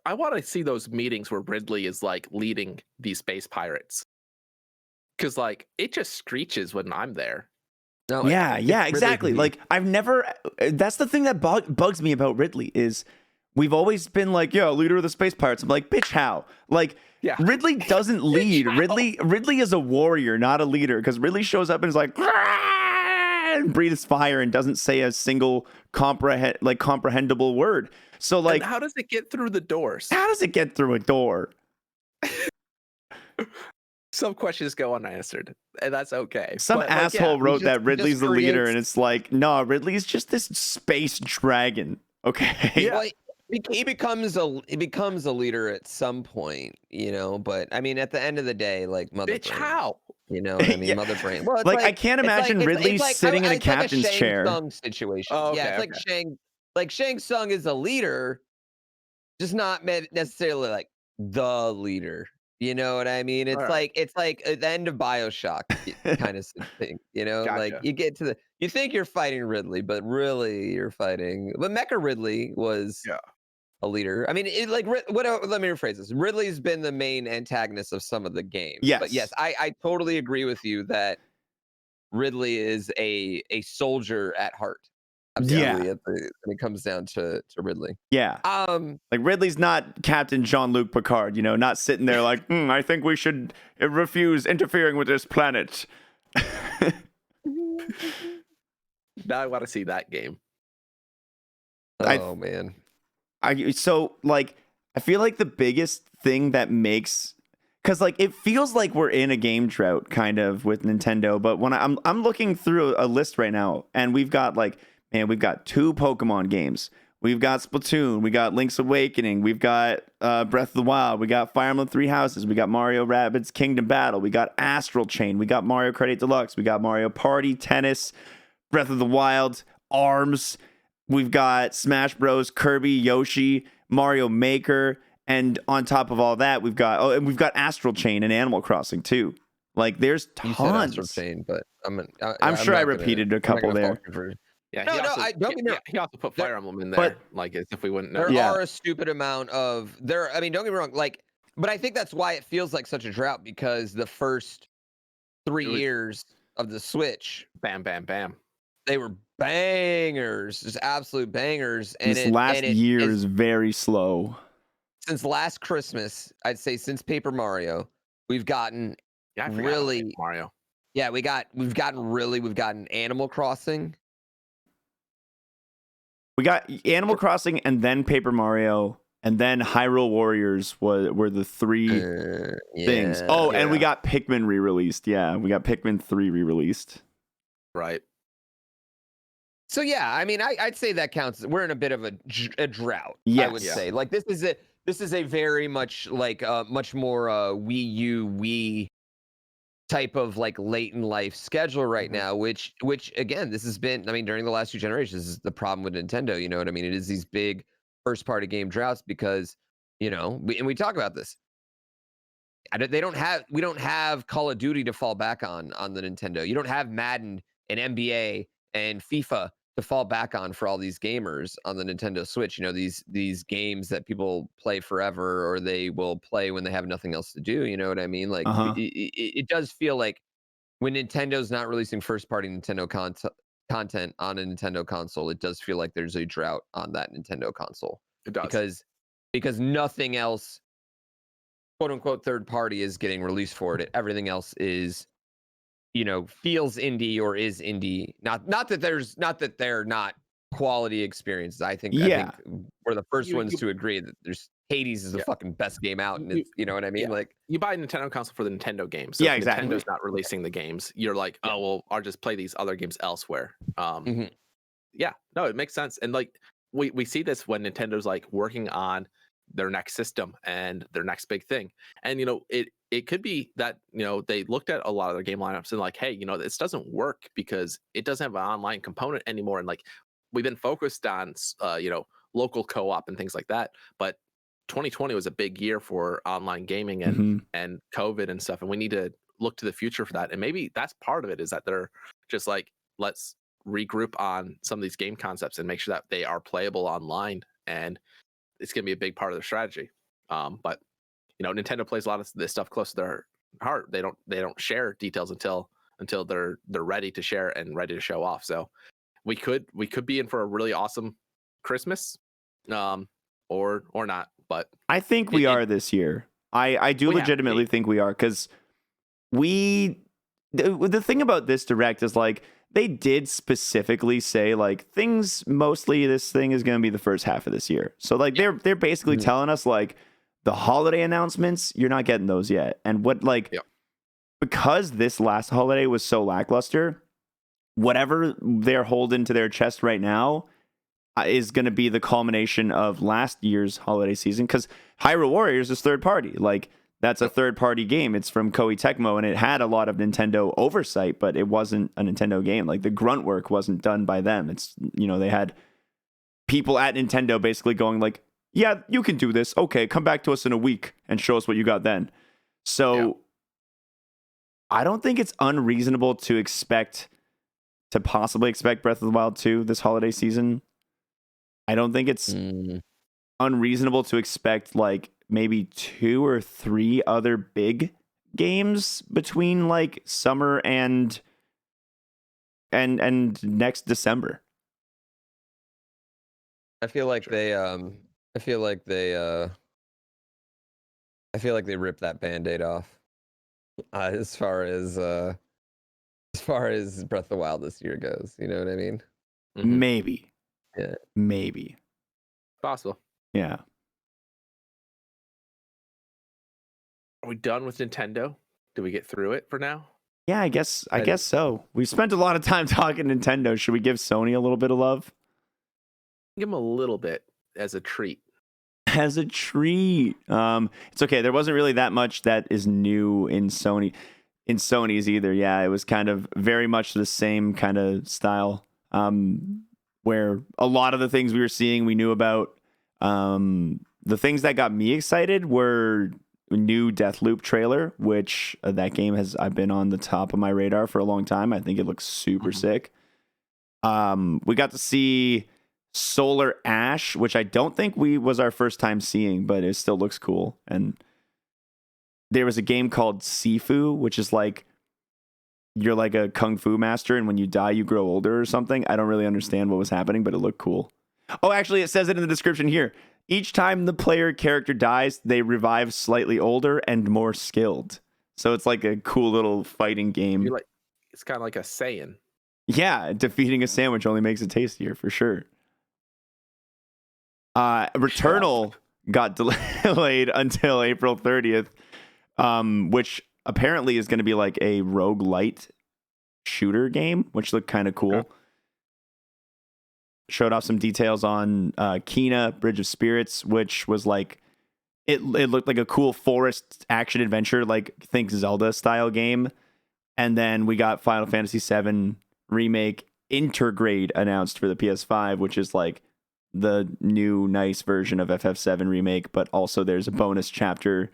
I want to see those meetings where Ridley is like leading these space pirates, because like it just screeches when I'm there. No, yeah, it's yeah, Ridley exactly. to me. Like I've never. That's the thing that bugs me about Ridley is we've always been like, yeah, leader of the space pirates. I'm like, bitch, how? Like, Yeah. Ridley doesn't lead. Ridley is a warrior, not a leader. Because Ridley shows up and is like, and breathes fire and doesn't say a single comprehensible word. So like, And how does it get through the doors? how does it get through a door? Some questions go unanswered, and that's okay. Some But, like, yeah, asshole wrote just- that he Ridley's just the leader, creates- and it's like, no, Ridley's just this space dragon. Okay. Yeah. Well, he becomes a leader at some point, you know. But I mean, at the end of the day, like Mother bitch, Brain, how? you know what I mean? Yeah. Mother Brain. Well, it's Like, I can't it's imagine it's Ridley like- sitting in a it's like captain's Shang chair. Tsung situation. Oh, Yeah, okay, it's like Shang Tsung is a leader, just not necessarily like the leader. You know what I mean? It's Alright. like at the end of BioShock kind of thing. You know, like Gotcha. you get to you think you're fighting Ridley, but really you're fighting. But Mecha Ridley was a leader. I mean, let me rephrase this. Ridley's been the main antagonist of some of the games. But Yes. yes, I totally agree with you that Ridley is a soldier at heart. Absolutely, when it comes down to Ridley. Yeah. Like Ridley's not Captain Jean-Luc Picard, you know, not sitting there like, I think we should refuse interfering with this planet. Now I want to see that game. Oh man. So like I feel like the biggest thing that makes, because like it feels like we're in a game drought kind of with Nintendo, but when I'm looking through a list right now, and we've got like, man, we've got 2 Pokemon games. We've got Splatoon. We got Link's Awakening. We've got Breath of the Wild. We got Fire Emblem Three Houses. We got Mario Rabbids Kingdom Battle. We got Astral Chain. We got Mario Kart 8 Deluxe. We got Mario Party, Tennis, Breath of the Wild, ARMS. We've got Smash Bros, Kirby, Yoshi, Mario Maker. And on top of all that, we've got Astral Chain and Animal Crossing too. Like there's You said Astral tons. Chain, but I'm sure I not gonna- repeated a I'm not couple gonna there. fault you for- Yeah, No, he no, also, I- don't get me wrong. he also put There- Fire Emblem in but- there, like as if we wouldn't know. There Yeah. are a stupid amount of there. I mean, don't get me wrong. Like, but I think that's why it feels like such a drought, because the first 3 It was- years of the Switch, Bam, bam, bam. they were bangers, just absolute bangers. And This last year it's- is very slow. since last Christmas, I'd say since Paper Mario, we've gotten Yeah, I forgot about Really? Mario. yeah, we've gotten Animal Crossing. We got Animal Crossing and then Paper Mario and then Hyrule Warriors were the 3 things. Yeah, Oh, and we yeah. got Pikmin re-released. Yeah, we got Pikmin 3 re-released. Right. So yeah, I mean, I'd say that counts. We're in a bit of a drought. I Yes. would Yeah. say like this is a very much like much more Wii U Wii type of like late in life schedule right now, which again, this has been, I mean, during the last 2 generations, this is the problem with Nintendo, you know what I mean? It is these big first party game droughts because, you know, we talk about this. We don't have Call of Duty to fall back on the Nintendo. You don't have Madden and NBA and FIFA to fall back on for all these gamers on the Nintendo Switch. You know, these games that people play forever, or they will play when they have nothing else to do. You know what I mean? Like it does feel like when Nintendo's not releasing first party Nintendo content on a Nintendo console, it does feel like there's a drought on that Nintendo console. It does. Because nothing else, quote unquote, third party is getting released for it. Everything else is, you know, feels indie or is indie. Not that they're not quality experiences. I think we're the first ones to agree that there's Hades is the fucking best game out, and it's, you know what I mean? Yeah. Like, you buy a Nintendo console for the Nintendo games. So if exactly. Nintendo's not releasing the games, you're like, oh well, I'll just play these other games elsewhere. Yeah, no, it makes sense. And like we see this when Nintendo's like working on their next system and their next big thing. And you know, it could be that, you know, they looked at a lot of their game lineups and like, hey, you know, this doesn't work because it doesn't have an online component anymore. And like we've been focused on you know, local co-op and things like that. But 2020 was a big year for online gaming and COVID and stuff. And we need to look to the future for that. And maybe that's part of it, is that they're just like, let's regroup on some of these game concepts and make sure that they are playable online. And it's going to be a big part of their strategy. But you know, Nintendo plays a lot of this stuff close to their heart. They don't share details until they're ready to share and ready to show off. So we could be in for a really awesome Christmas, or not. But I think we are this year. I do legitimately think we are, because the thing about this direct is like they did specifically say like things, mostly this thing is going to be the first half of this year. So like they're basically telling us like the holiday announcements, you're not getting those yet. And what like because this last holiday was so lackluster, whatever they're holding to their chest right now is going to be the culmination of last year's holiday season, because Hyrule Warriors is third party. Like that's a third party game. It's from Koei Tecmo, and it had a lot of Nintendo oversight, but it wasn't a Nintendo game. Like the grunt work wasn't done by them. It's, you know, they had people at Nintendo basically going like, yeah, you can do this. Okay, come back to us in a week and show us what you got then. So I don't think it's unreasonable to possibly expect Breath of the Wild 2 this holiday season. I don't think it's unreasonable to expect like maybe 2 or 3 other big games between like summer and next December. I feel like they ripped that Band-Aid off as far as Breath of the Wild this year goes. You know what I mean? Maybe. Yeah. Maybe. Possible. Yeah. Are we done with Nintendo? Did we get through it for now? Yeah, I guess so. We've spent a lot of time talking Nintendo. Should we give Sony a little bit of love? Give them a little bit as a treat. As a treat. It's okay. There wasn't really that much that is new in Sony's either. Yeah, it was kind of very much the same kind of style. Where a lot of the things we were seeing, we knew about. The things that got me excited were new Deathloop trailer, which that game I've been on the top of my radar for a long time. I think it looks super sick. We got to see Solar Ash, which I don't think was our first time seeing, but it still looks cool. And there was a game called Sifu, which is like you're like a kung fu master, and when you die, you grow older or something. I don't really understand what was happening, but it looked cool. Oh, actually, it says it in the description here. Each time the player character dies, they revive slightly older and more skilled. So it's like a cool little fighting game. It's kind of like a Saiyan. Yeah, defeating a sandwich only makes it tastier, for sure. Returnal got delayed until April 30th, which apparently is going to be like a roguelite shooter game, which looked kind of cool. Okay. Showed off some details on Kena, Bridge of Spirits, which was like, it looked like a cool forest action adventure, like think Zelda style game. And then we got Final Fantasy VII Remake Intergrade announced for the PS5, which is like the new nice version of FF7 Remake, but also there's a bonus chapter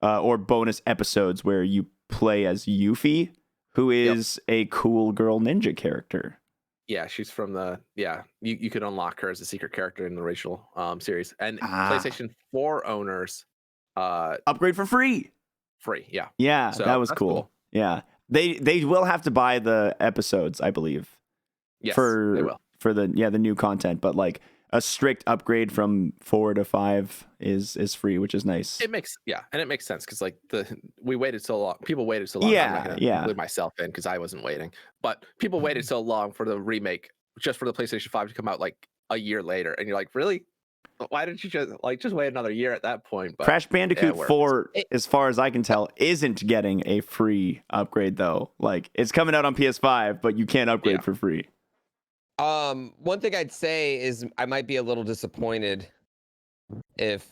or bonus episodes where you play as Yuffie, who is a cool girl ninja character. Yeah, she's from the you could unlock her as a secret character in the original series. And PlayStation 4 owners upgrade for free. Yeah. Yeah, So that was that's cool. Yeah. They will have to buy the episodes, I believe. Yes, they will. For the new content, but like a strict upgrade from 4 to 5 is free, which is nice. It makes sense because like we waited so long. People waited so long. I'm not gonna include myself in because I wasn't waiting, but people waited so long for the remake just for the PlayStation 5 to come out like a year later, and you're like, really? Why didn't you just wait another year at that point? But Crash Bandicoot 4, as far as I can tell, isn't getting a free upgrade though. Like it's coming out on PS5, but you can't upgrade for free. One thing I'd say is I might be a little disappointed if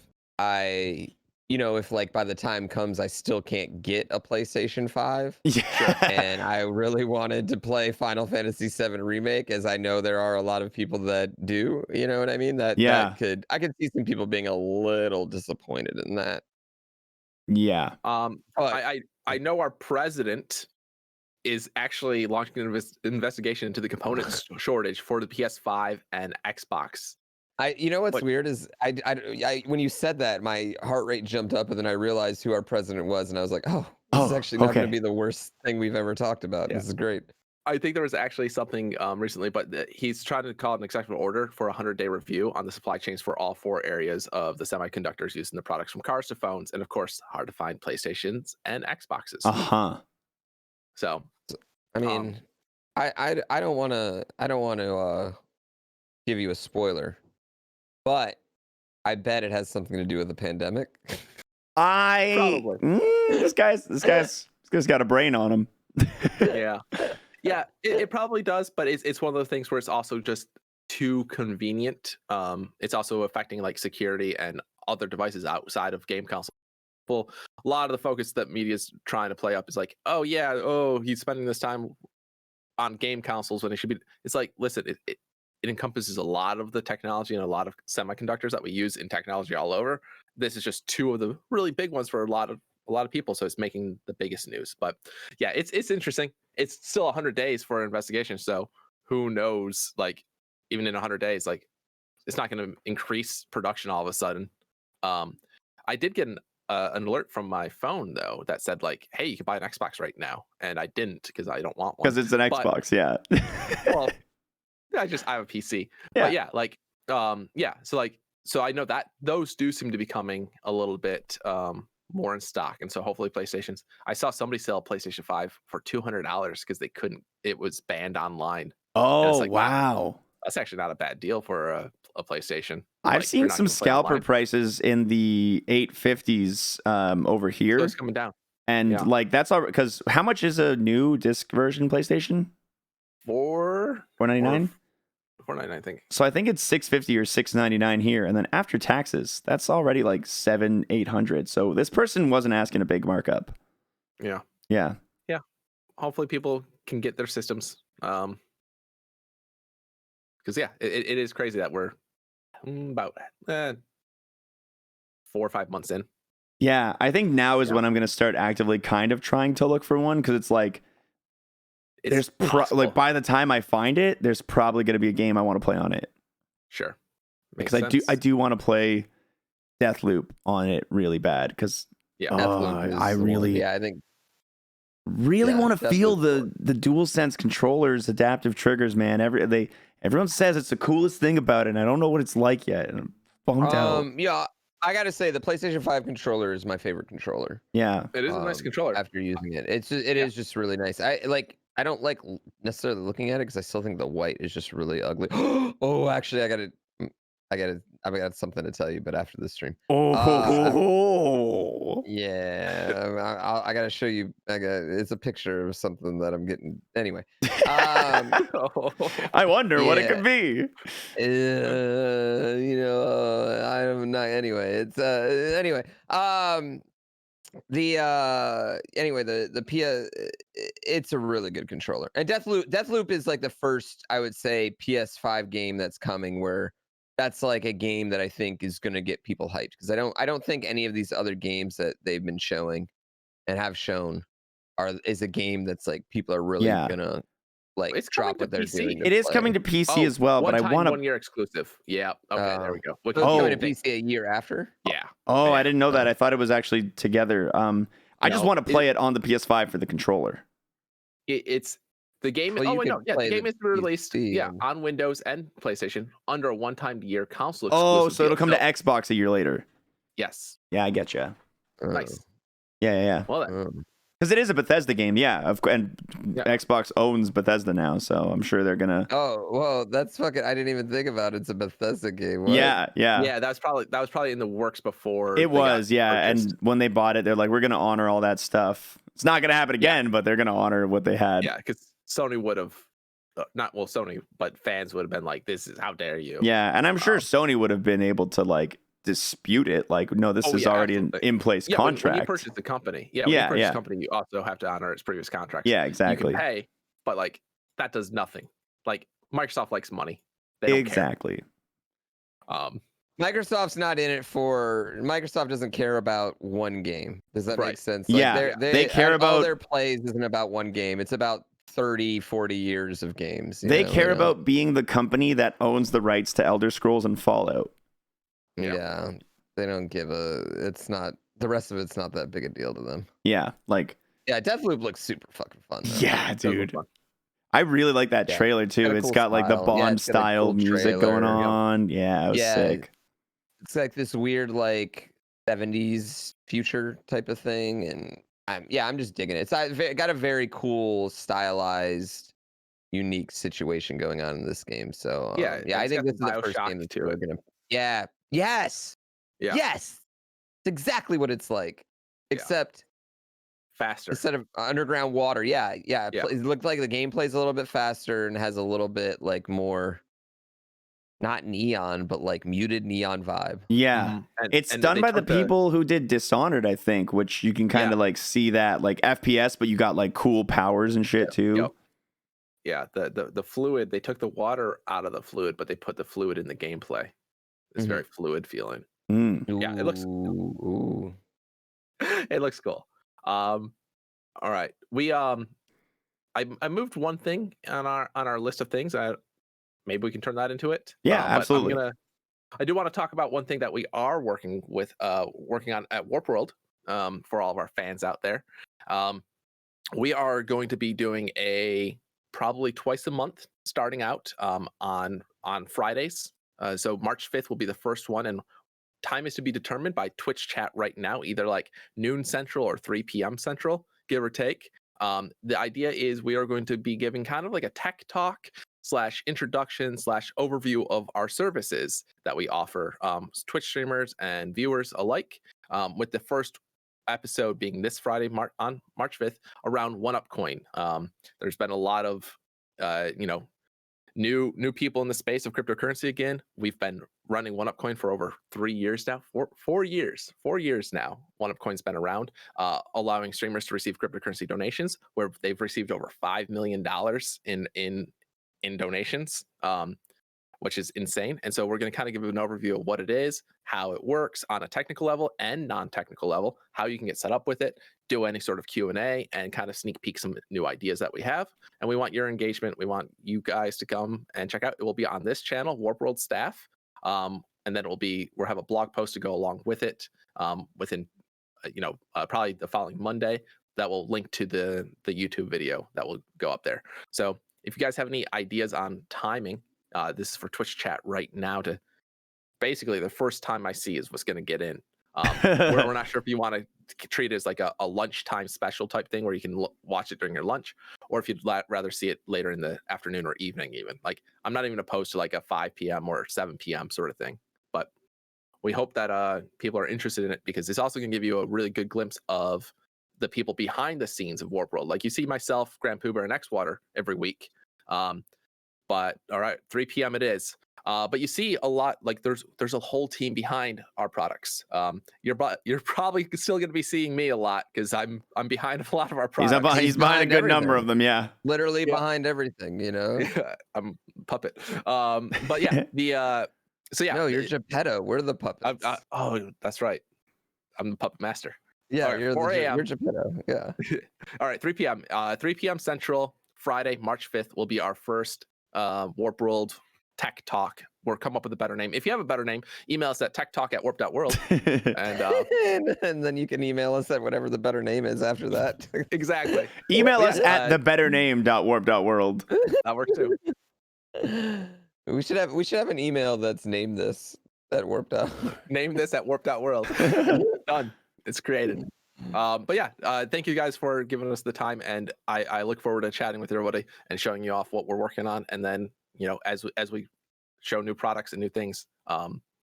if like by the time comes I still can't get a PlayStation 5. Yeah. And I really wanted to play Final Fantasy VII Remake, as I know there are a lot of people that do, you know what I mean? I could see some people being a little disappointed in that. Yeah. I know our president is actually launching an investigation into the component shortage for the PS5 and Xbox. What's weird is I when you said that, my heart rate jumped up, and then I realized who our president was, and I was like, this is actually not going to be the worst thing we've ever talked about. Yeah. This is great. I think there was actually something recently, but he's trying to call an executive order for a 100-day review on the supply chains for all 4 areas of the semiconductors used in the products from cars to phones, and of course, hard to find PlayStations and Xboxes. So, I mean, I don't want to give you a spoiler, but I bet it has something to do with the pandemic. This guy's got a brain on him. Yeah, it probably does, but it's one of those things where it's also just too convenient. It's also affecting like security and other devices outside of game console. Well, a lot of the focus that media's trying to play up is like, he's spending this time on game consoles when it should be. It's like, listen, it encompasses a lot of the technology and a lot of semiconductors that we use in technology all over. This is just 2 of the really big ones for a lot of people, so it's making the biggest news. But yeah, it's interesting. It's still 100 days for an investigation, so who knows? Like, even in 100 days, like, it's not going to increase production all of a sudden. I did get an alert from my phone though that said like, hey, you can buy an Xbox right now, and I didn't because I don't want one. Because it's an Xbox. Well, I have a PC. Yeah. But so I know that those do seem to be coming a little bit more in stock, and so hopefully PlayStations. I saw somebody sell a PlayStation 5 for $200 because they couldn't. It was banned online. Oh, like, wow. That's actually not a bad deal for a PlayStation. I've seen some scalper prices in the 850s over here. So it's coming down. And like that's all because how much is a new disc version PlayStation? $499? $499, I think. So I think it's $650 or $699 here, and then after taxes, that's already like $700-800. So this person wasn't asking a big markup. Yeah. Hopefully people can get their systems. Because it is crazy that we're about 4 or 5 months in. Yeah, I think now is when I'm going to start actively kind of trying to look for one, because it's like like by the time I find it, there's probably going to be a game I want to play on it. Sure. Because I do want to play Deathloop on it really bad, because I think really want to feel the DualSense controllers, adaptive triggers, man. Everyone says it's the coolest thing about it, and I don't know what it's like yet, and I'm bummed out. Yeah, I gotta say the PlayStation 5 controller is my favorite controller. Yeah, it is a nice controller. After using it, it is just really nice. I don't like necessarily looking at it because I still think the white is just really ugly. Oh, actually, I got something to tell you, but after the stream. Yeah, I gotta show you. It's a picture of something that I'm getting. Anyway, I wonder what it could be. I'm not. Anyway, it's anyway. Anyway, the Pia, it's a really good controller. And Deathloop is like the first, I would say, PS5 game that's coming where that's like a game that I think is going to get people hyped, because I don't think any of these other games that they've been showing and have shown is a game that's like people are really Yeah. gonna like It's drop coming to what they're PC. doing. It is coming to PC as well, but I want to. 1 year exclusive. Yeah. Okay, there we go. Which So it's is coming to the thing. PC a year after. Yeah. Oh, Yeah. I didn't know that. I thought it was actually together. I just No, want to play it on the PS5 for the controller. It's the game. Well, Oh you wait, no, could yeah, play the game the is released. PC Yeah, and- on Windows and PlayStation under a one-time-year console. Oh, exclusive so it'll deal. come to Xbox a year later. Yes. Yeah, I get you. Nice. Yeah. Well, then, Oh. Because it is a Bethesda game, yeah. And Yeah. Xbox owns Bethesda now, so I'm sure they're gonna. Oh, well, that's fucking. I didn't even think about it. It's a Bethesda game. What? Yeah. yeah, that was probably in the works before. It they got was, yeah. purchased. And when they bought it, they're like, we're gonna honor all that stuff. It's not gonna happen again, but they're gonna honor what they had. Yeah, because Sony would have Sony, but fans would have been like, "This is how dare you?" Yeah, and I'm sure Sony would have been able to like dispute it. Like, no, this is already an absolutely. in place Yeah, contract. when you purchase the company, when you purchase the company, you also have to honor its previous contracts. Yeah, You exactly. can pay, but like that does nothing. Like Microsoft likes money. They don't Exactly. care. Microsoft's not in it for. Microsoft doesn't care about one game. Does that Right. make sense? Yeah, they care all about- their plays isn't about one game. It's about 30, 40 years of games. They care about being the company that owns the rights to Elder Scrolls and Fallout. Yeah, they don't give a. It's not the rest of it's not that big a deal to them. Yeah, like Yeah, Deathloop looks super fucking fun. Though. yeah, Doesn't dude. fun. I really like that Yeah. trailer too. Got a It's cool got like the style. Yeah, Bond it's got a style cool music trailer. going Yep. on. Yeah, it was Yeah. sick. It's like this weird like 70s future type of thing, and I'm just digging it. It's got a very cool, stylized, unique situation going on in this game. So Yeah, I it's think got this is some the first Bioshock game that's to really it. gonna. Yeah. Yes. Yeah. Yes. It's exactly what it's like, Yeah. except Faster. instead of underground water. Yeah. Yeah. It looked like the game plays a little bit faster and has a little bit like more, not neon, but like muted neon vibe. Yeah. Mhm. And- It's and done they by the took people who did Dishonored, I think, which you can kind of like see that like FPS, but you got like cool powers and shit too. Yep. Yeah, the fluid. They took the water out of the fluid, but they put the fluid in the gameplay. It's Mhm. very fluid feeling. Yeah, it looks- Ooh. It looks cool. All right, I moved one thing on our list of things. Maybe we can turn that into it. Yeah, but absolutely. I do want to talk about one thing that we are working on at Warp World. For all of our fans out there, we are going to be doing probably twice a month, starting out on Fridays. So March 5th will be the first one, and time is to be determined by Twitch chat right now, either like noon Central or 3 p.m. Central, give or take. The idea is we are going to be giving kind of like a tech talk / introduction / overview of our services that we offer Twitch streamers and viewers alike, with the first episode being this Friday on March 5th around 1UP Coin. There's been a lot of new people in the space of cryptocurrency again. We've been running 1UP Coin for over 3 years now. 4 years now. 1UP Coin's been around, allowing streamers to receive cryptocurrency donations, where they've received over $5 million in donations, which is insane. And so we're going to kind of give an overview of what it is, how it works on a technical level and non-technical level, how you can get set up with it, do any sort of Q&A, and kind of sneak peek some new ideas that we have. And we want your engagement. We want you guys to come and check out. It will be on this channel, Warp World Staff. And then we'll have a blog post to go along with it within, probably the following Monday, that will link to the YouTube video that will go up there. So if you guys have any ideas on timing, this is for Twitch chat right now. To basically, the first time I see is what's going to get in. We're not sure if you want to treat it as like a lunchtime special type thing where you can watch it during your lunch, or if you'd rather see it later in the afternoon or evening. Even like, I'm not even opposed to like a 5 p.m. or 7 p.m. sort of thing. But we hope that people are interested in it, because it's also going to give you a really good glimpse of the people behind the scenes of Warp World. Like you see myself, Grand Poober, and Xwater every week. But all right, 3 p.m. it is. But you see a lot, like there's a whole team behind our products. You're probably still going to be seeing me a lot because I'm behind a lot of our products. He's behind a good number of everything. them. Yeah. Literally behind everything, you know. I'm a puppet. But yeah, so yeah. No, you're Geppetto. We're the puppets. Oh, that's right. I'm the puppet master. Yeah, All right, you're 4 a.m. you're Geppetto. Yeah. All right, 3 p.m. 3 p.m. Central, Friday, March 5th will be our first Warp World Tech Talk. We'll come up with a better name. If you have a better name, email us at techtalk@warp.world. And then you can email us at whatever the better name is after that. Exactly. Email But us yeah, at thebettername.warp.world. that works too. We should have an email that's named this at Warped Out. Name this at warp.world. Done. It's created. But yeah, thank you guys for giving us the time, and I look forward to chatting with everybody and showing you off what we're working on, and then as we show new products and new things,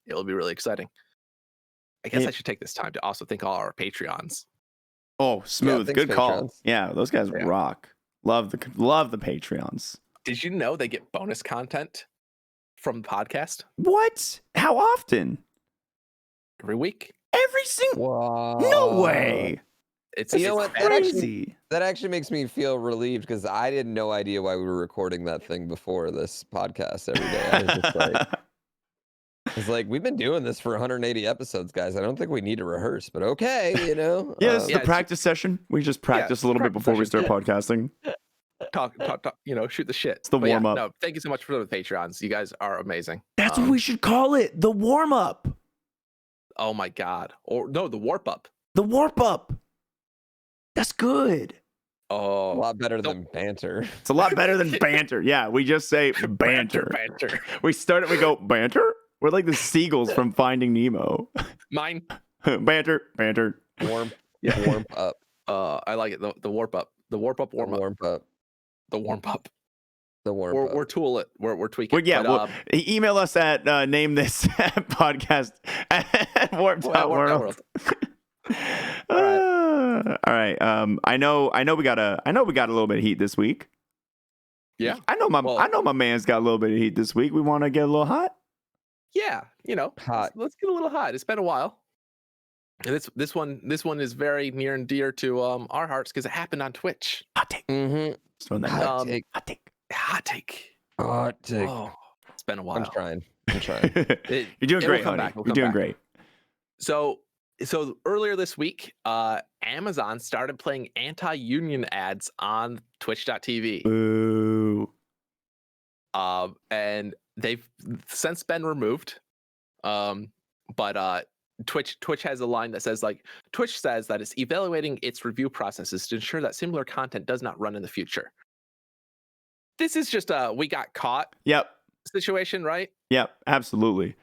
it'll be really exciting. I guess I should take this time to also thank all our Patreons. Oh, smooth. thanks, Good call. Patrons. Yeah, those guys rock. Love the Patreons. Did you know they get bonus content from the podcast What? How often? every week? Every single. Wow. No way. It's You know what? Crazy. That actually makes me feel relieved because I had no idea why we were recording that thing before this podcast every day. I was just like, it's like we've been doing this for 180 episodes, guys. I don't think we need to rehearse, but okay, Yeah, this is the practice session. We just practice a little bit before we start podcasting. Talk, shoot the shit. It's the warm up. No, thank you so much for the Patreons. You guys are amazing. That's what we should call it. The warm up. Oh my god. Or no, the warp up. The warp up. That's good. Oh, a lot better than banter. It's a lot better than banter. Yeah, we just say banter. banter. We start it, we go banter. We're like the seagulls from Finding Nemo. Mine. Banter. Warm up. I like it. The warp up. The warp up. Warm up. Warm up. The warm up. The warm up. We're tool it. We're tweaking. Well, yeah. Email us at name this podcast at warp.world. All right. I know we got a little bit of heat this week. Yeah. I know my man's got a little bit of heat this week. We want to get a little hot. Yeah, hot. Let's get a little hot. It's been a while. And this one is very near and dear to our hearts because it happened on Twitch. Hot take. Mm-hmm. Hot take. Hot take. Hot take. Oh, it's been a while. I'm trying. You're doing great, honey. You're doing great. So earlier this week, Amazon started playing anti-union ads on Twitch.tv. Boo. And they've since been removed. But Twitch has a line that says Twitch says that it's evaluating its review processes to ensure that similar content does not run in the future. This is just a we got caught situation, right? Yep, absolutely.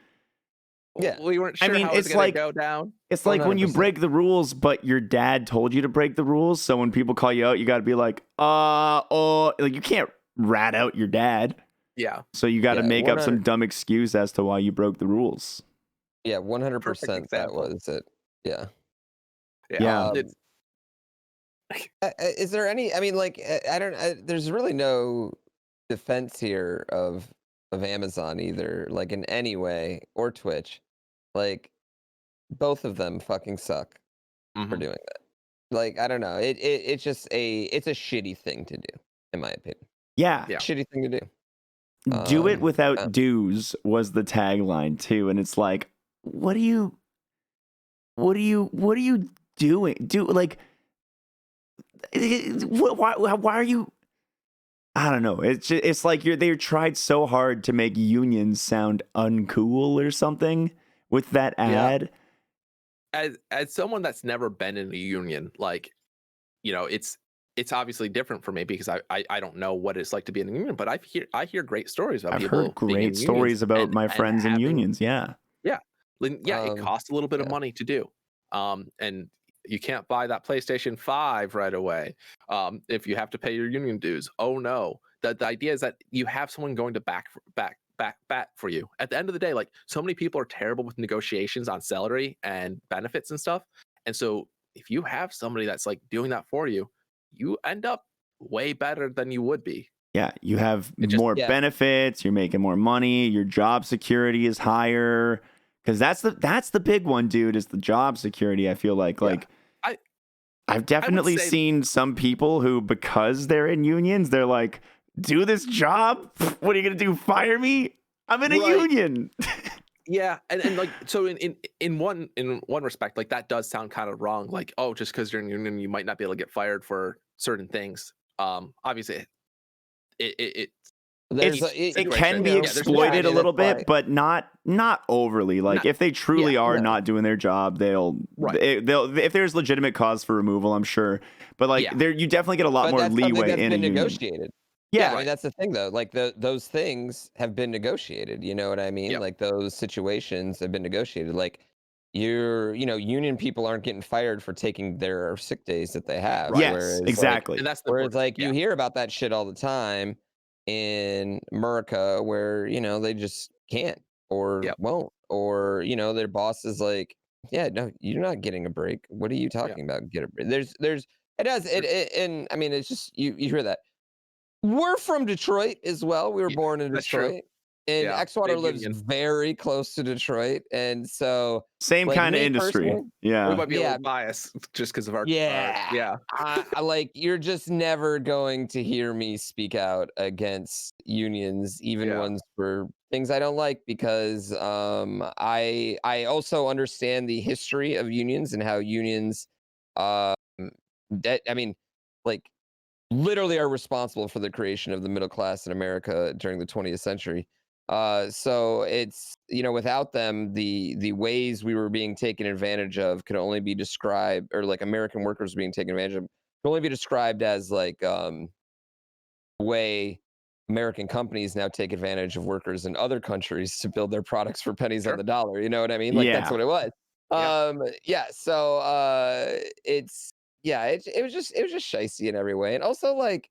Yeah. We weren't sure how it was going to go down. It's like when you break the rules, but your dad told you to break the rules. So when people call you out, you got to be like, you can't rat out your dad. Yeah. So you got to make up some dumb excuse as to why you broke the rules. Yeah, 100% that was it. Yeah. Yeah. Is there any, I mean, there's really no defense here of Amazon either, like in any way, or Twitch. Like, both of them fucking suck for doing that. Like, I don't know. It's just it's a shitty thing to do, in my opinion. Yeah. Shitty thing to do. Do it without dues was the tagline too, and it's like, what are you doing? Why are you? I don't know. It's like they tried so hard to make unions sound uncool or something with that ad. Yeah. As someone that's never been in a union, it's obviously different for me because I don't know what it's like to be in a union, but I hear great stories about people. I've heard great stories about my friends in unions. Yeah. It costs a little bit of money to do. And you can't buy that PlayStation 5 right away if you have to pay your union dues. Oh no. The idea is that you have someone going to back for you. At the end of the day, so many people are terrible with negotiations on salary and benefits and stuff. And so if you have somebody that's doing that for you, you end up way better than you would be. Yeah, you have It just- more yeah. benefits, you're making more money, your job security is higher. Because that's the big one, dude, is the job security. I feel like I've definitely say- seen some people who, because they're in unions, they're like, do this job? What are you gonna do? Fire me? I'm in a Right. union. Yeah, and like so in one respect, like that does sound kind of wrong. Like, oh, just because you're in union, you might not be able to get fired for certain things. Obviously, it There's it can be you know, exploited yeah, I a mean, little that's bit, why- but not overly. Like Not- if they truly yeah, are no. not doing their job, they'll Right. they'll if there's legitimate cause for removal, I'm sure. But like Yeah. there, you definitely get a lot but more that's something leeway that's in a been union. negotiated. Yeah, I mean Right. that's the thing though. Like those things have been negotiated. You know what I mean? Yep. Like those situations have been negotiated. Like union people aren't getting fired for taking their sick days that they have. Yes, whereas, exactly. and that's the Whereas important- like you yeah. hear about that shit all the time in America, where they just can't or Yep. won't, or their boss is like, yeah, no, you're not getting a break. What are you talking about? Get a break. There's it does it and I mean it's just you hear that. We're from Detroit as well. We were Yeah, born in that's true. Detroit. And Yeah, Xwater big lives union. very close to Detroit. And so Same like kind of me industry. personally, We Yeah, might be a yeah. little biased just because of our yeah. I like you're just never going to hear me speak out against unions, even Yeah. ones for things I don't like, because I also understand the history of unions and how unions that I mean like literally are responsible for the creation of the middle class in America during the 20th century. So it's without them, the ways we were being taken advantage of could only be described, or like American workers being taken advantage of, could only be described as like the way American companies now take advantage of workers in other countries to build their products for pennies on Sure. the dollar. You know what I mean? Like that's Yeah. what it was. Yeah. Yeah. So it's it was just shicey in every way, and also like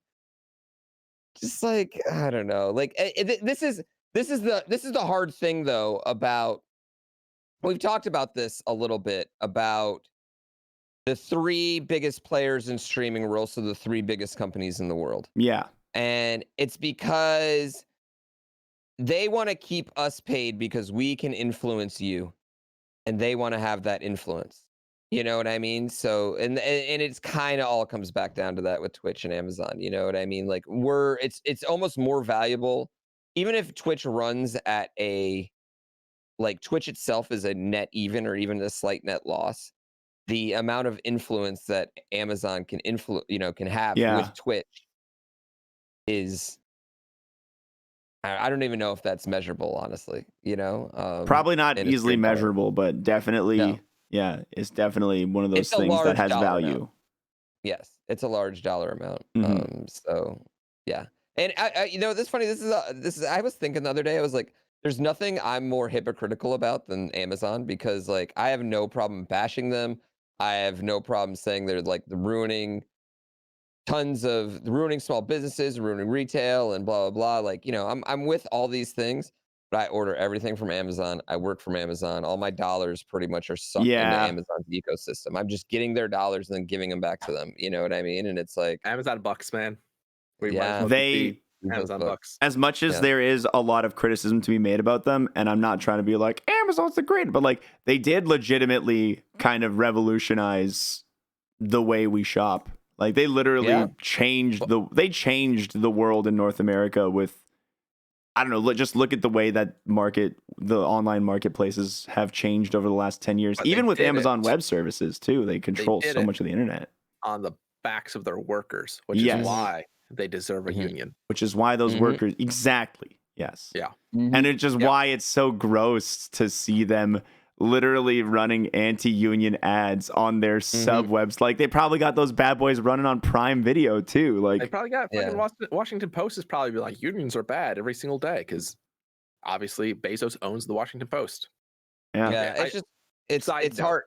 just like I don't know, like this is the hard thing though about we've talked about this a little bit about the three biggest players in streaming were also the three biggest companies in the world, yeah, and it's because they want to keep us paid because we can influence you, and they want to have that influence. You know what I mean? So, and it's kind of all comes back down to that with Twitch and Amazon. You know what I mean? Like it's almost more valuable, even if Twitch runs at a like Twitch itself is a net even or even a slight net loss. The amount of influence that Amazon can can have Yeah. with Twitch is I don't even know if that's measurable, honestly. probably not in a easily straight dollar. measurable, but definitely, No. yeah, it's definitely one of those It's a things that large has dollar value. amount. Yes, it's a large dollar amount. Mhm. So yeah, and I this funny. This is. I was thinking the other day. I was like, there's nothing I'm more hypocritical about than Amazon, because like I have no problem bashing them. I have no problem saying they're like ruining small businesses, ruining retail, and blah blah blah. Like I'm with all these things. But I order everything from Amazon. I work from Amazon. All my dollars pretty much are sucked into Yeah. Amazon's ecosystem. I'm just getting their dollars and then giving them back to them. You know what I mean? And it's like, Amazon bucks, man. We might Yeah. as well They- keep the Amazon bucks. As much as Yeah. there is a lot of criticism to be made about them, and I'm not trying to be like Amazon's the great, but like they did legitimately kind of revolutionize the way we shop. Like they literally Yeah. changed the world in North America with, I don't know, just look at the way that the online marketplaces have changed over the last 10 years. But they Even with did Amazon it. Web Services too, they control did so it. much of the internet, On the backs of their workers, which Yes. is why they deserve a Mhm. union. which is why those Mhm. workers, exactly. Yes. Yeah. And it's just Yep. why it's so gross to see them literally running anti-union ads on their sub webs. Like they probably got those bad boys running on Prime Video too. They Like probably got fucking Yeah. Washington Post is probably be like unions are bad every single day because obviously Bezos owns the Washington Post. yeah. Yeah, I- it's just it's side note. hard.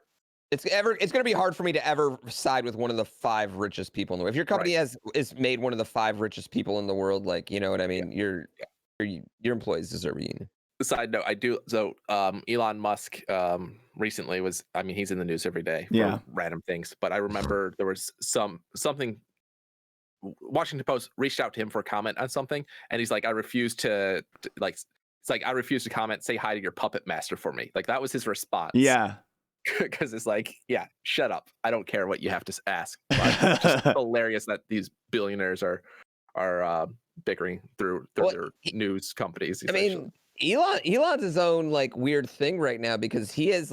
It's going to be hard for me to ever side with one of the 5 richest people in the world. If your company is made one of the 5 richest people in the world, like you know what I mean, your employees deserve a union. Side note, I do. So Elon Musk recently was, I mean, he's in the news every day for Yeah. random things. But I remember there was something Washington Post reached out to him for a comment on something, and he's like, I refuse to like. It's like, I refuse to comment. Say hi to your puppet master for me. Like, that was his response. Yeah. Because it's like, yeah, shut up. I don't care what you have to ask. But it's just hilarious that these billionaires are bickering through their news companies. I mean, Elon's his own like weird thing right now because he's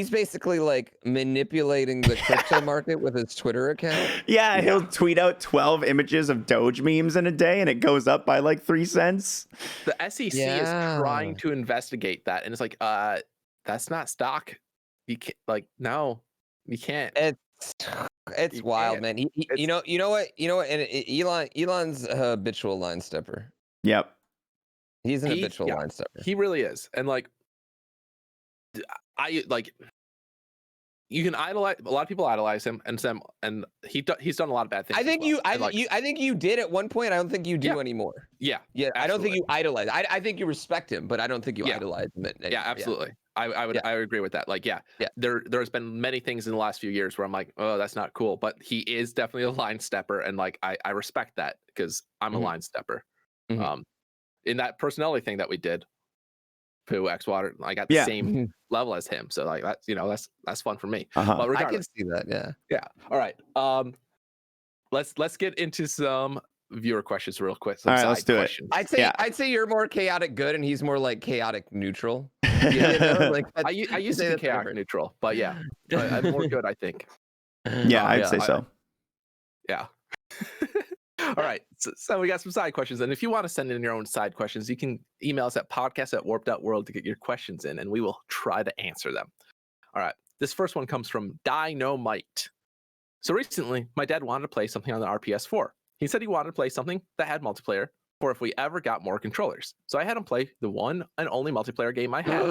basically like manipulating the crypto market with his Twitter account. Yeah, he'll tweet out 12 images of Doge memes in a day and it goes up by like 3 cents. The SEC is trying to investigate that, and it's like, that's not stock. You can't, like, no, you can't. It's You wild, can't. man. You know what? And Elon's a habitual line stepper. Yep. He's an habitual line stepper. He really is, and like, you can idolize. A lot of people idolize him, and he's done a lot of bad things. I think you did at one point. I don't think you do anymore. Yeah, yeah. Absolutely. I don't think you idolize. I think you respect him, but I don't think you idolize him. Yeah, absolutely. I would agree with that. Like, there's been many things in the last few years where I'm like, oh, that's not cool. But he is definitely a line stepper, and like I respect that because I'm a line stepper. In that personality thing that we did, Pooh X Water, I got the same level as him. So like that's fun for me. But regardless, I can see that. Yeah. All right. Let's get into some viewer questions real quick. All right, let's do questions. it. I'd say you're more chaotic good, and he's more like chaotic neutral. You know? Like I used to be chaotic neutral, but yeah, I'm more good, I think. Yeah, I'd say so. Yeah. All right, so we got some side questions, and if you want to send in your own side questions, you can email us at podcast@warp.world to get your questions in, and we will try to answer them. All right, this first one comes from Dynamite. So recently, my dad wanted to play something on the RPS4. He said he wanted to play something that had multiplayer, or if we ever got more controllers. So I had him play the one and only multiplayer game I had,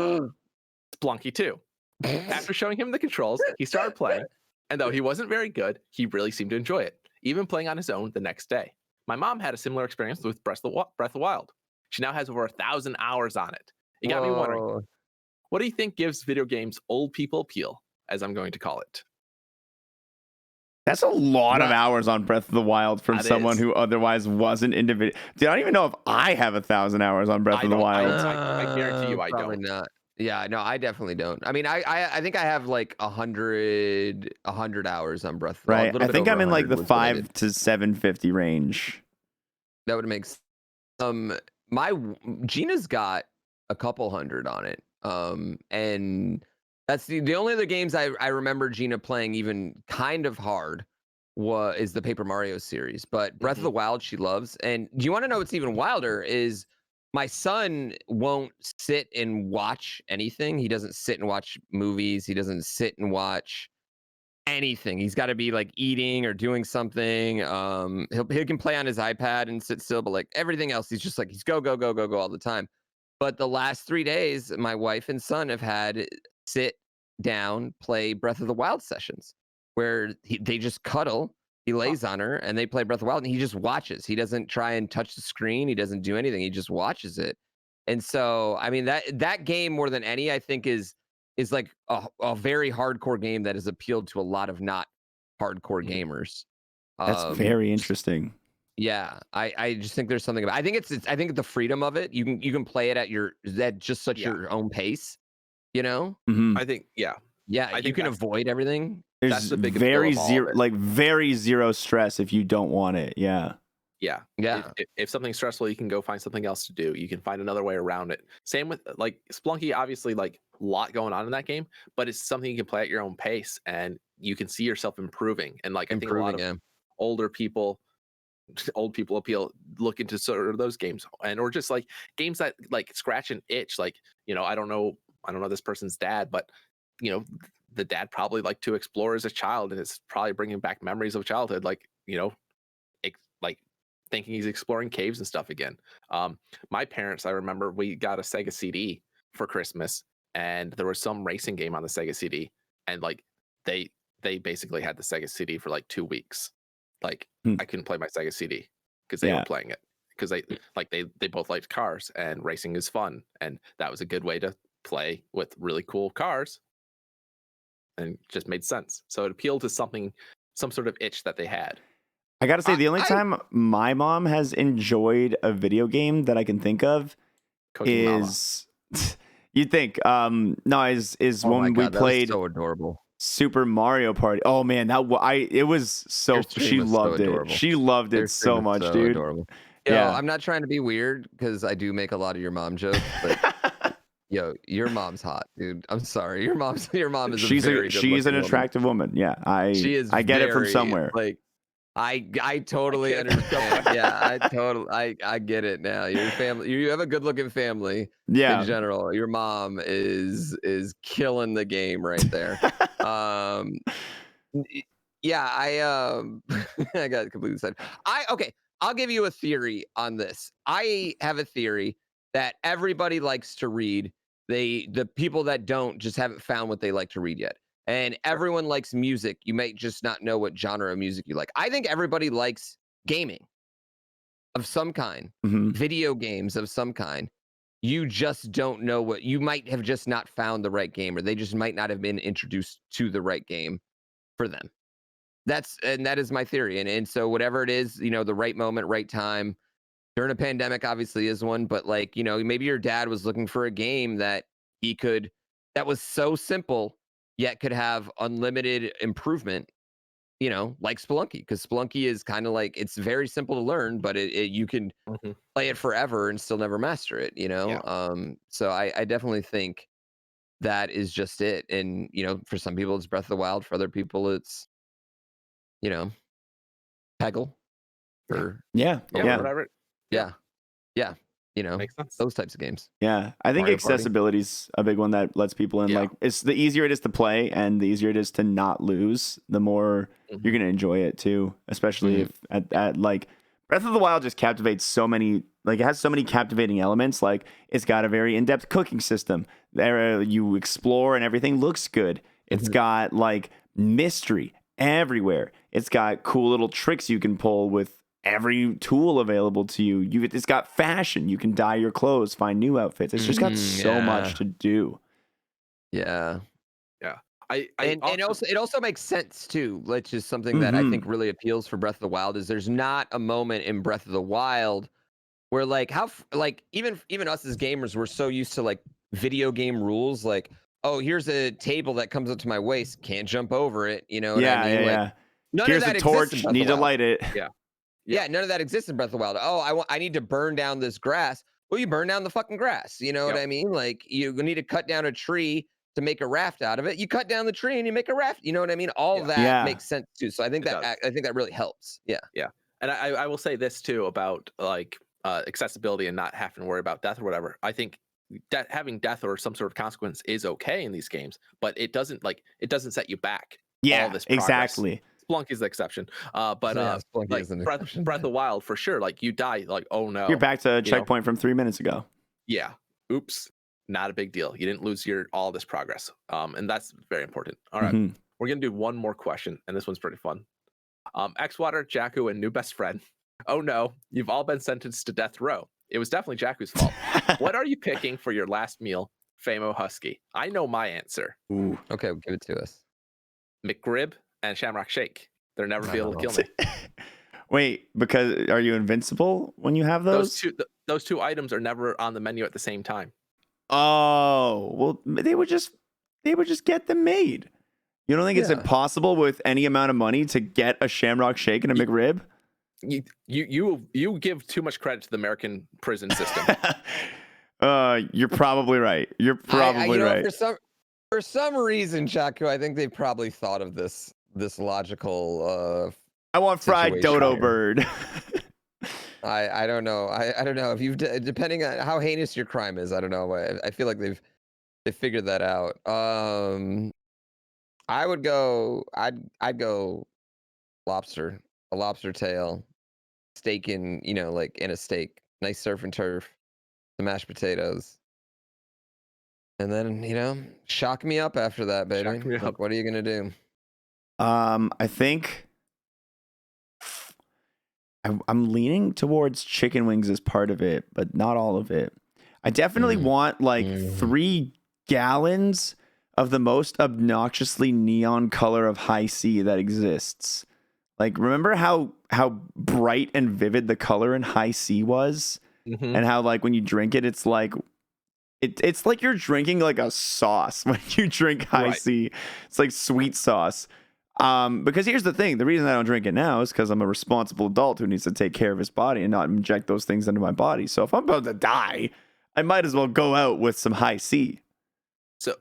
Splunky 2. After showing him the controls, he started playing, and though he wasn't very good, he really seemed to enjoy it, even playing on his own the next day. My mom had a similar experience with Breath of the Wild. She now has over 1,000 hours on it. It got me wondering, what do you think gives video games old people appeal, as I'm going to call it? That's a lot of hours on Breath of the Wild from someone who otherwise wasn't into video. Dude, I don't even know if I have 1,000 hours on Breath of the Wild. I guarantee you I probably don't. Not. Yeah, no, I definitely don't. I mean, I think I have like 100 hours on Breath of the Wild. Right. I think I'm in like the 5 to 750 range. That would make sense. Gina's got a couple hundred on it. And that's the only other games I remember Gina playing even kind of hard is the Paper Mario series. But Breath of the Wild she loves. And do you want to know what's even wilder is my son won't sit and watch anything. He doesn't sit and watch movies. He doesn't sit and watch anything. He's got to be like eating or doing something. He can play on his iPad and sit still, but like everything else, he's just like, he's go all the time. But the last 3 days, my wife and son have had sit down, play Breath of the Wild sessions where they just cuddle. He lays on her and they play Breath of the Wild and he just watches. He doesn't try and touch the screen. He doesn't do anything. He just watches it. And so, I mean, that game more than any, I think is like a very hardcore game that has appealed to a lot of not hardcore gamers. That's very interesting. Yeah, I just think there's something about. I think the freedom of it. You can play it at your your own pace. You know. I think yeah. You can avoid everything. There's very zero stress if you don't want it. Yeah. If something's stressful, you can go find something else to do. You can find another way around it. Same with like Splunky, obviously like a lot going on in that game, but it's something you can play at your own pace and you can see yourself improving. And like I think a lot of old people look into sort of those games or just like games that like scratch an itch. Like, you know, I don't know this person's dad, but you know, the dad probably liked to explore as a child and it's probably bringing back memories of childhood. Like, you know, like thinking he's exploring caves and stuff again. My parents, I remember we got a Sega CD for Christmas and there was some racing game on the Sega CD and like they basically had the Sega CD for like 2 weeks. Like I couldn't play my Sega CD because they were playing it because they both liked cars and racing is fun and that was a good way to play with really cool cars and just made sense. So it appealed to some sort of itch that they had. I gotta say, the only time my mom has enjoyed a video game that I can think of Cooking Mama. is you'd think no is Oh my when we God, that was played so adorable. Super Mario Party. Oh man, it was so Your stream she was so loved it. adorable. She loved Your it stream so was much, so dude. adorable. Yo, Yeah. I'm not trying to be weird because I do make a lot of your mom jokes, but yo, your mom's hot, dude. I'm sorry. Your mom is she's a very good she's an woman. attractive woman. Yeah, She is. I get it from somewhere. Like, I totally understand. Yeah, I get it now. Your family, you have a good looking family. Yeah. In general, your mom is killing the game right there. Yeah, I got completely excited. Okay, I'll give you a theory on this. I have a theory that everybody likes to read. The people that don't just haven't found what they like to read yet. And everyone likes music. You might just not know what genre of music you like. I think everybody likes gaming of some kind, video games of some kind. You just don't know what you might have just not found the right game, or they just might not have been introduced to the right game for them. That is my theory. And so whatever it is, the right moment, right time during a pandemic obviously is one, but like, maybe your dad was looking for a game that that was so simple yet could have unlimited improvement, like Spelunky, because Spelunky is kind of like, it's very simple to learn, but you can play it forever and still never master it, Yeah. So I definitely think that is just it. And, for some people it's Breath of the Wild, for other people it's, Peggle. Yeah. Whatever. Yeah. Makes sense. Those types of games. Yeah, I think Mario accessibility is a big one that lets people in. Yeah. Like, it's the easier it is to play and the easier it is to not lose, the more you're gonna enjoy it too. Especially if at like Breath of the Wild just captivates so many. Like, it has so many captivating elements. Like, it's got a very in-depth cooking system. There, you explore and everything looks good. It's got like mystery everywhere. It's got cool little tricks you can pull with every tool available to you. It's got fashion. You can dye your clothes, find new outfits. It's just got so much to do. Yeah. And also it also makes sense too, which is something that I think really appeals for Breath of the Wild, is there's not a moment in Breath of the Wild where even us as gamers, we're so used to like video game rules, like, oh, here's a table that comes up to my waist, can't jump over it, you know what I mean? Yeah. None Here's of that a torch, exists in Breath need of the to Wild. light it. Yeah, none of that exists in Breath of the Wild. Oh, I need to burn down this grass. Well, you burn down the fucking grass. You know what I mean? Like, you need to cut down a tree to make a raft out of it. You cut down the tree and you make a raft. You know what I mean? All of that makes sense too. So I think that really helps. Yeah. And I will say this too about like accessibility and not having to worry about death or whatever. I think having death or some sort of consequence is okay in these games, but it doesn't set you back. Yeah, all this progress. exactly. Splunky's the exception. But like Breath of the Wild for sure. Like, you die, like, oh no, you're back to a checkpoint from 3 minutes ago. Yeah. Oops. Not a big deal. You didn't lose all this progress. And that's very important. All right. We're gonna do one more question, and this one's pretty fun. Xwater, Jakku, and new best friend. Oh no, you've all been sentenced to death row. It was definitely Jakku's fault. What are you picking for your last meal, Famo Husky? I know my answer. Ooh. Okay, well, give it to us. McRib and Shamrock Shake. They'll never be able to kill me. Wait, because are you invincible when you have those? Those two items are never on the menu at the same time. Oh, well, they would just get them made. You don't think it's impossible with any amount of money to get a Shamrock Shake and a McRib? You give too much credit to the American prison system. You're probably right. You're probably right. For some reason, Jakku, I think they've probably thought of this logical. I want fried dodo bird. I don't know. I don't know if you've depending on how heinous your crime is. I don't know. I feel like they've figured that out. I would go. I'd go lobster. A lobster tail, steak in like in a steak, nice surf and turf, the mashed potatoes, and then shock me up after that, baby. Shock me up. What are you gonna do? I think I'm leaning towards chicken wings as part of it, but not all of it. I definitely want like 3 gallons of the most obnoxiously neon color of high C that exists. Like, remember how bright and vivid the color in High C was, and how like when you drink it, it's like it's like you're drinking like a sauce when you drink High C. It's like sweet sauce. Because here's the thing: the reason I don't drink it now is because I'm a responsible adult who needs to take care of his body and not inject those things into my body. So if I'm about to die, I might as well go out with some High C. So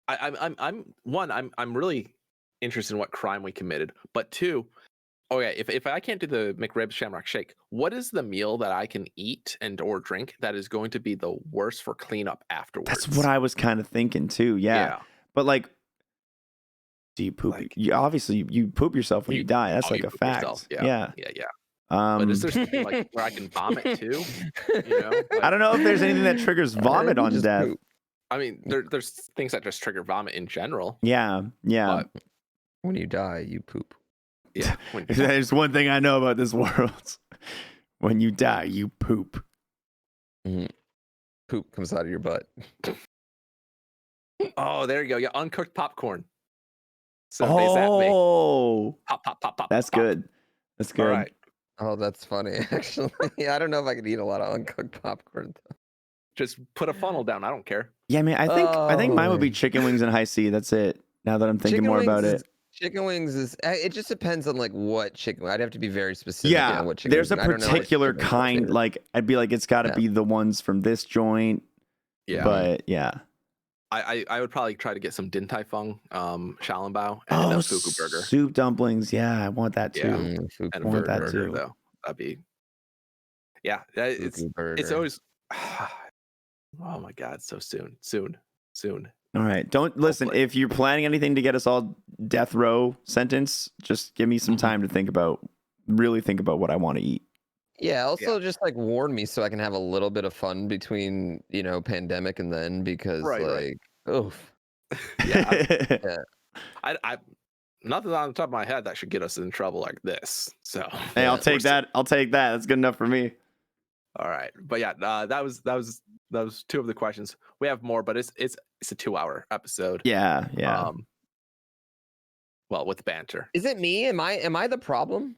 I'm really interested in what crime we committed, but two, okay, if I can't do the McRib Shamrock Shake, what is the meal that I can eat and or drink that is going to be the worst for cleanup afterwards? That's what I was kind of thinking too. Yeah. But like, do you poop? Like, obviously you poop yourself when you die. That's like a fact. Yeah. But is there something like where I can vomit too? You know, like, I don't know if there's anything that triggers vomit on death. Poop. I mean, there's things that just trigger vomit in general. Yeah. But, When you die, you poop. yeah. There's one thing I know about this world. When you die, you poop. Poop comes out of your butt. Oh, there you go. Yeah, uncooked popcorn. So there's that make. Pop, pop, pop, pop. That's pop. good. That's good. All right. Oh, that's funny. Actually, I don't know if I could eat a lot of uncooked popcorn. Just put a funnel down. I don't care. Yeah, man. I think mine would be man. chicken wings and High C. That's it. Now that I'm thinking more about it. Chicken wings is. It just depends on like what chicken. I'd have to be very specific. Yeah, on what chicken there's a wings. I don't know, like, particular chicken wings are kind. favorite. Like I'd be like, it's got to be the ones from this joint. Yeah. But yeah. I would probably try to get some Din Tai Fung, Shaolin and a Fuku burger. Soup dumplings. Yeah, I want that too. Yeah. And a want that burger, too. though. That'd be. Yeah, it's always. Oh my God! So soon. All right. Don't listen. Hopefully. If you're planning anything to get us all death row sentence, just give me some time to think about. Really think about what I want to eat. Yeah. Also, just like warn me so I can have a little bit of fun between pandemic and then because oof. Yeah. I nothing on the top of my head that should get us in trouble like this. So Hey, I'll take that. I'll take that. That's good enough for me. All right, but yeah, that was two of the questions. We have more, but it's a 2-hour episode. Yeah. Well, with banter. Is it me? Am I the problem?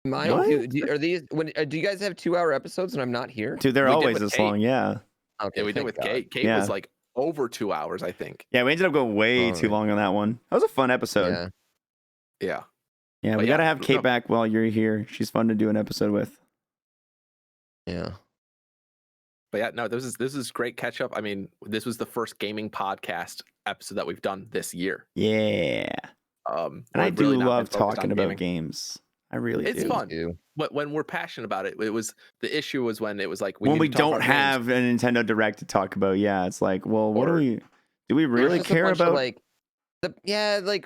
What? Are these do you guys have 2-hour episodes and I'm not here? Dude, they're We did always with this Kate. long. Yeah. Okay, Yeah, we did thank with God. Kate. Kate Yeah. was like over 2 hours, I think. Yeah, we ended up going way too long on that one. That was a fun episode. Yeah. Yeah, But we yeah, gotta have Kate no. back while you're here. She's fun to do an episode with. Yeah. But yeah, no, this is great catch up. I mean, this was the first gaming podcast episode that we've done this year. Yeah. And I we've do really not love been focused talking on about gaming. games. I really It's do. fun. But when we're passionate about it, the issue was when it was like When need we to talk don't about have games. a Nintendo Direct to talk about, yeah, it's like, well, what Or- do we really There's just a care bunch of, about? like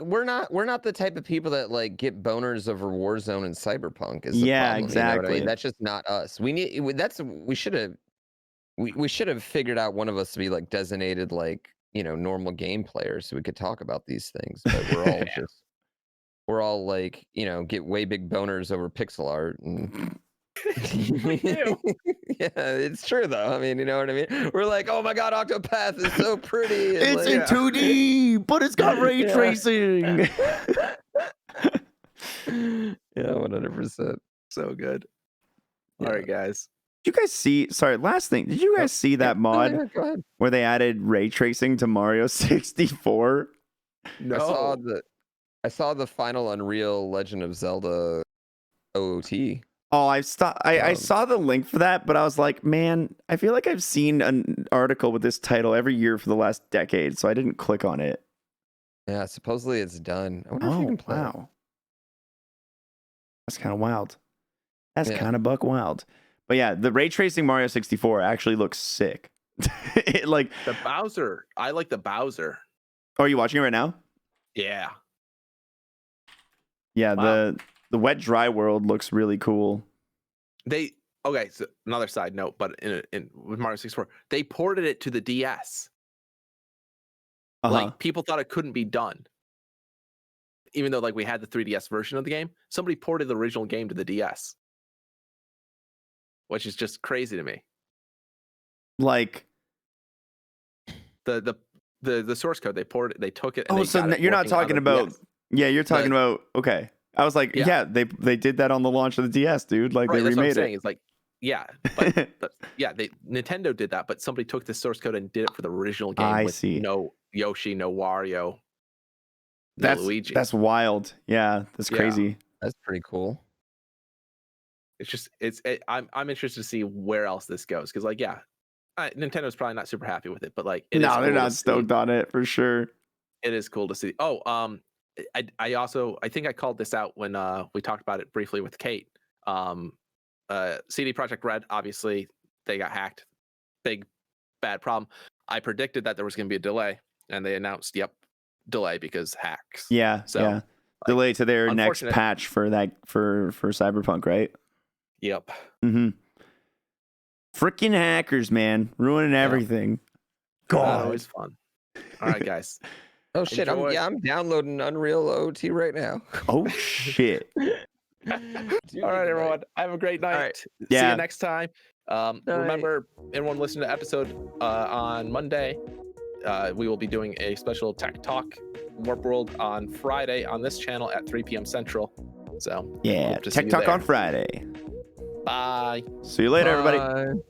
we're not the type of people that like get boners over Warzone and Cyberpunk. Is the Yeah, problem, you know what I exactly. mean? That's just not us. We should have figured out one of us to be like designated like normal game players so we could talk about these things. But we're all like get way big boners over pixel art and. Yeah, it's true though. I mean, you know what I mean? We're like, oh my God, Octopath is so pretty. It's like, in 2D, but it's got ray Yeah. tracing. Yeah, 100%. So good. Yeah. All right, guys. Did you guys see? Sorry, last thing. Did you guys see that mod Yeah, go ahead. where they added ray tracing to Mario 64? No. I saw the final Unreal Legend of Zelda OOT. Oh, I saw the link for that, but I was like, man, I feel like I've seen an article with this title every year for the last decade, so I didn't click on it. Yeah, supposedly it's done. I wonder if you Oh, can play it. wow. That's kind of wild. That's Yeah. kind of buck wild. But yeah, the ray tracing Mario 64 actually looks sick. Like, The Bowser. I like the Bowser. are you watching it right now? Yeah. Yeah, Wow. the wet dry world looks really cool. Okay, so another side note, but with Mario 64, they ported it to the DS. Like people thought it couldn't be done. Even though like we had the 3DS version of the game, somebody ported the original game to the DS. Which is just crazy to me. Like, The source code they took it and oh, they so got it you're not working on talking the about DS. yeah, you're talking about okay. I was like, Yeah. they did that on the launch of the DS, dude. Like Right, they that's what I'm remade saying. it. It's like, yeah, Nintendo did that, but somebody took the source code and did it for the original game I with see. no Yoshi, no Wario, no That's Luigi. that's wild. Yeah, that's Yeah. crazy. That's pretty cool. It's just I'm interested to see where else this goes because like Nintendo's probably not super happy with it, but like it is No, they're cool to not stoked see. on it for sure. It is cool to see. Oh, I also I think I called this out when we talked about it briefly with Kate. CD Projekt Red, obviously they got hacked, big bad problem. I predicted that there was going to be a delay, and they announced delay because hacks. Yeah, So, yeah. like, Delay to their next unfortunate. patch for that for Cyberpunk, right? Yep. Mm-hmm. Freaking hackers, man, ruining everything. Not God, always fun. All right, guys. Oh shit! Enjoy. I'm downloading Unreal OT right now. oh shit. All right, everyone. Have a great night. right. See Yeah. you next time. Remember, everyone listen to episode on Monday. We will be doing a special Tech Talk Warp World on Friday on this channel at 3 p.m. Central. So Yeah, hope to see Tech you Talk there. on Friday. Bye. See you later, everybody. Bye.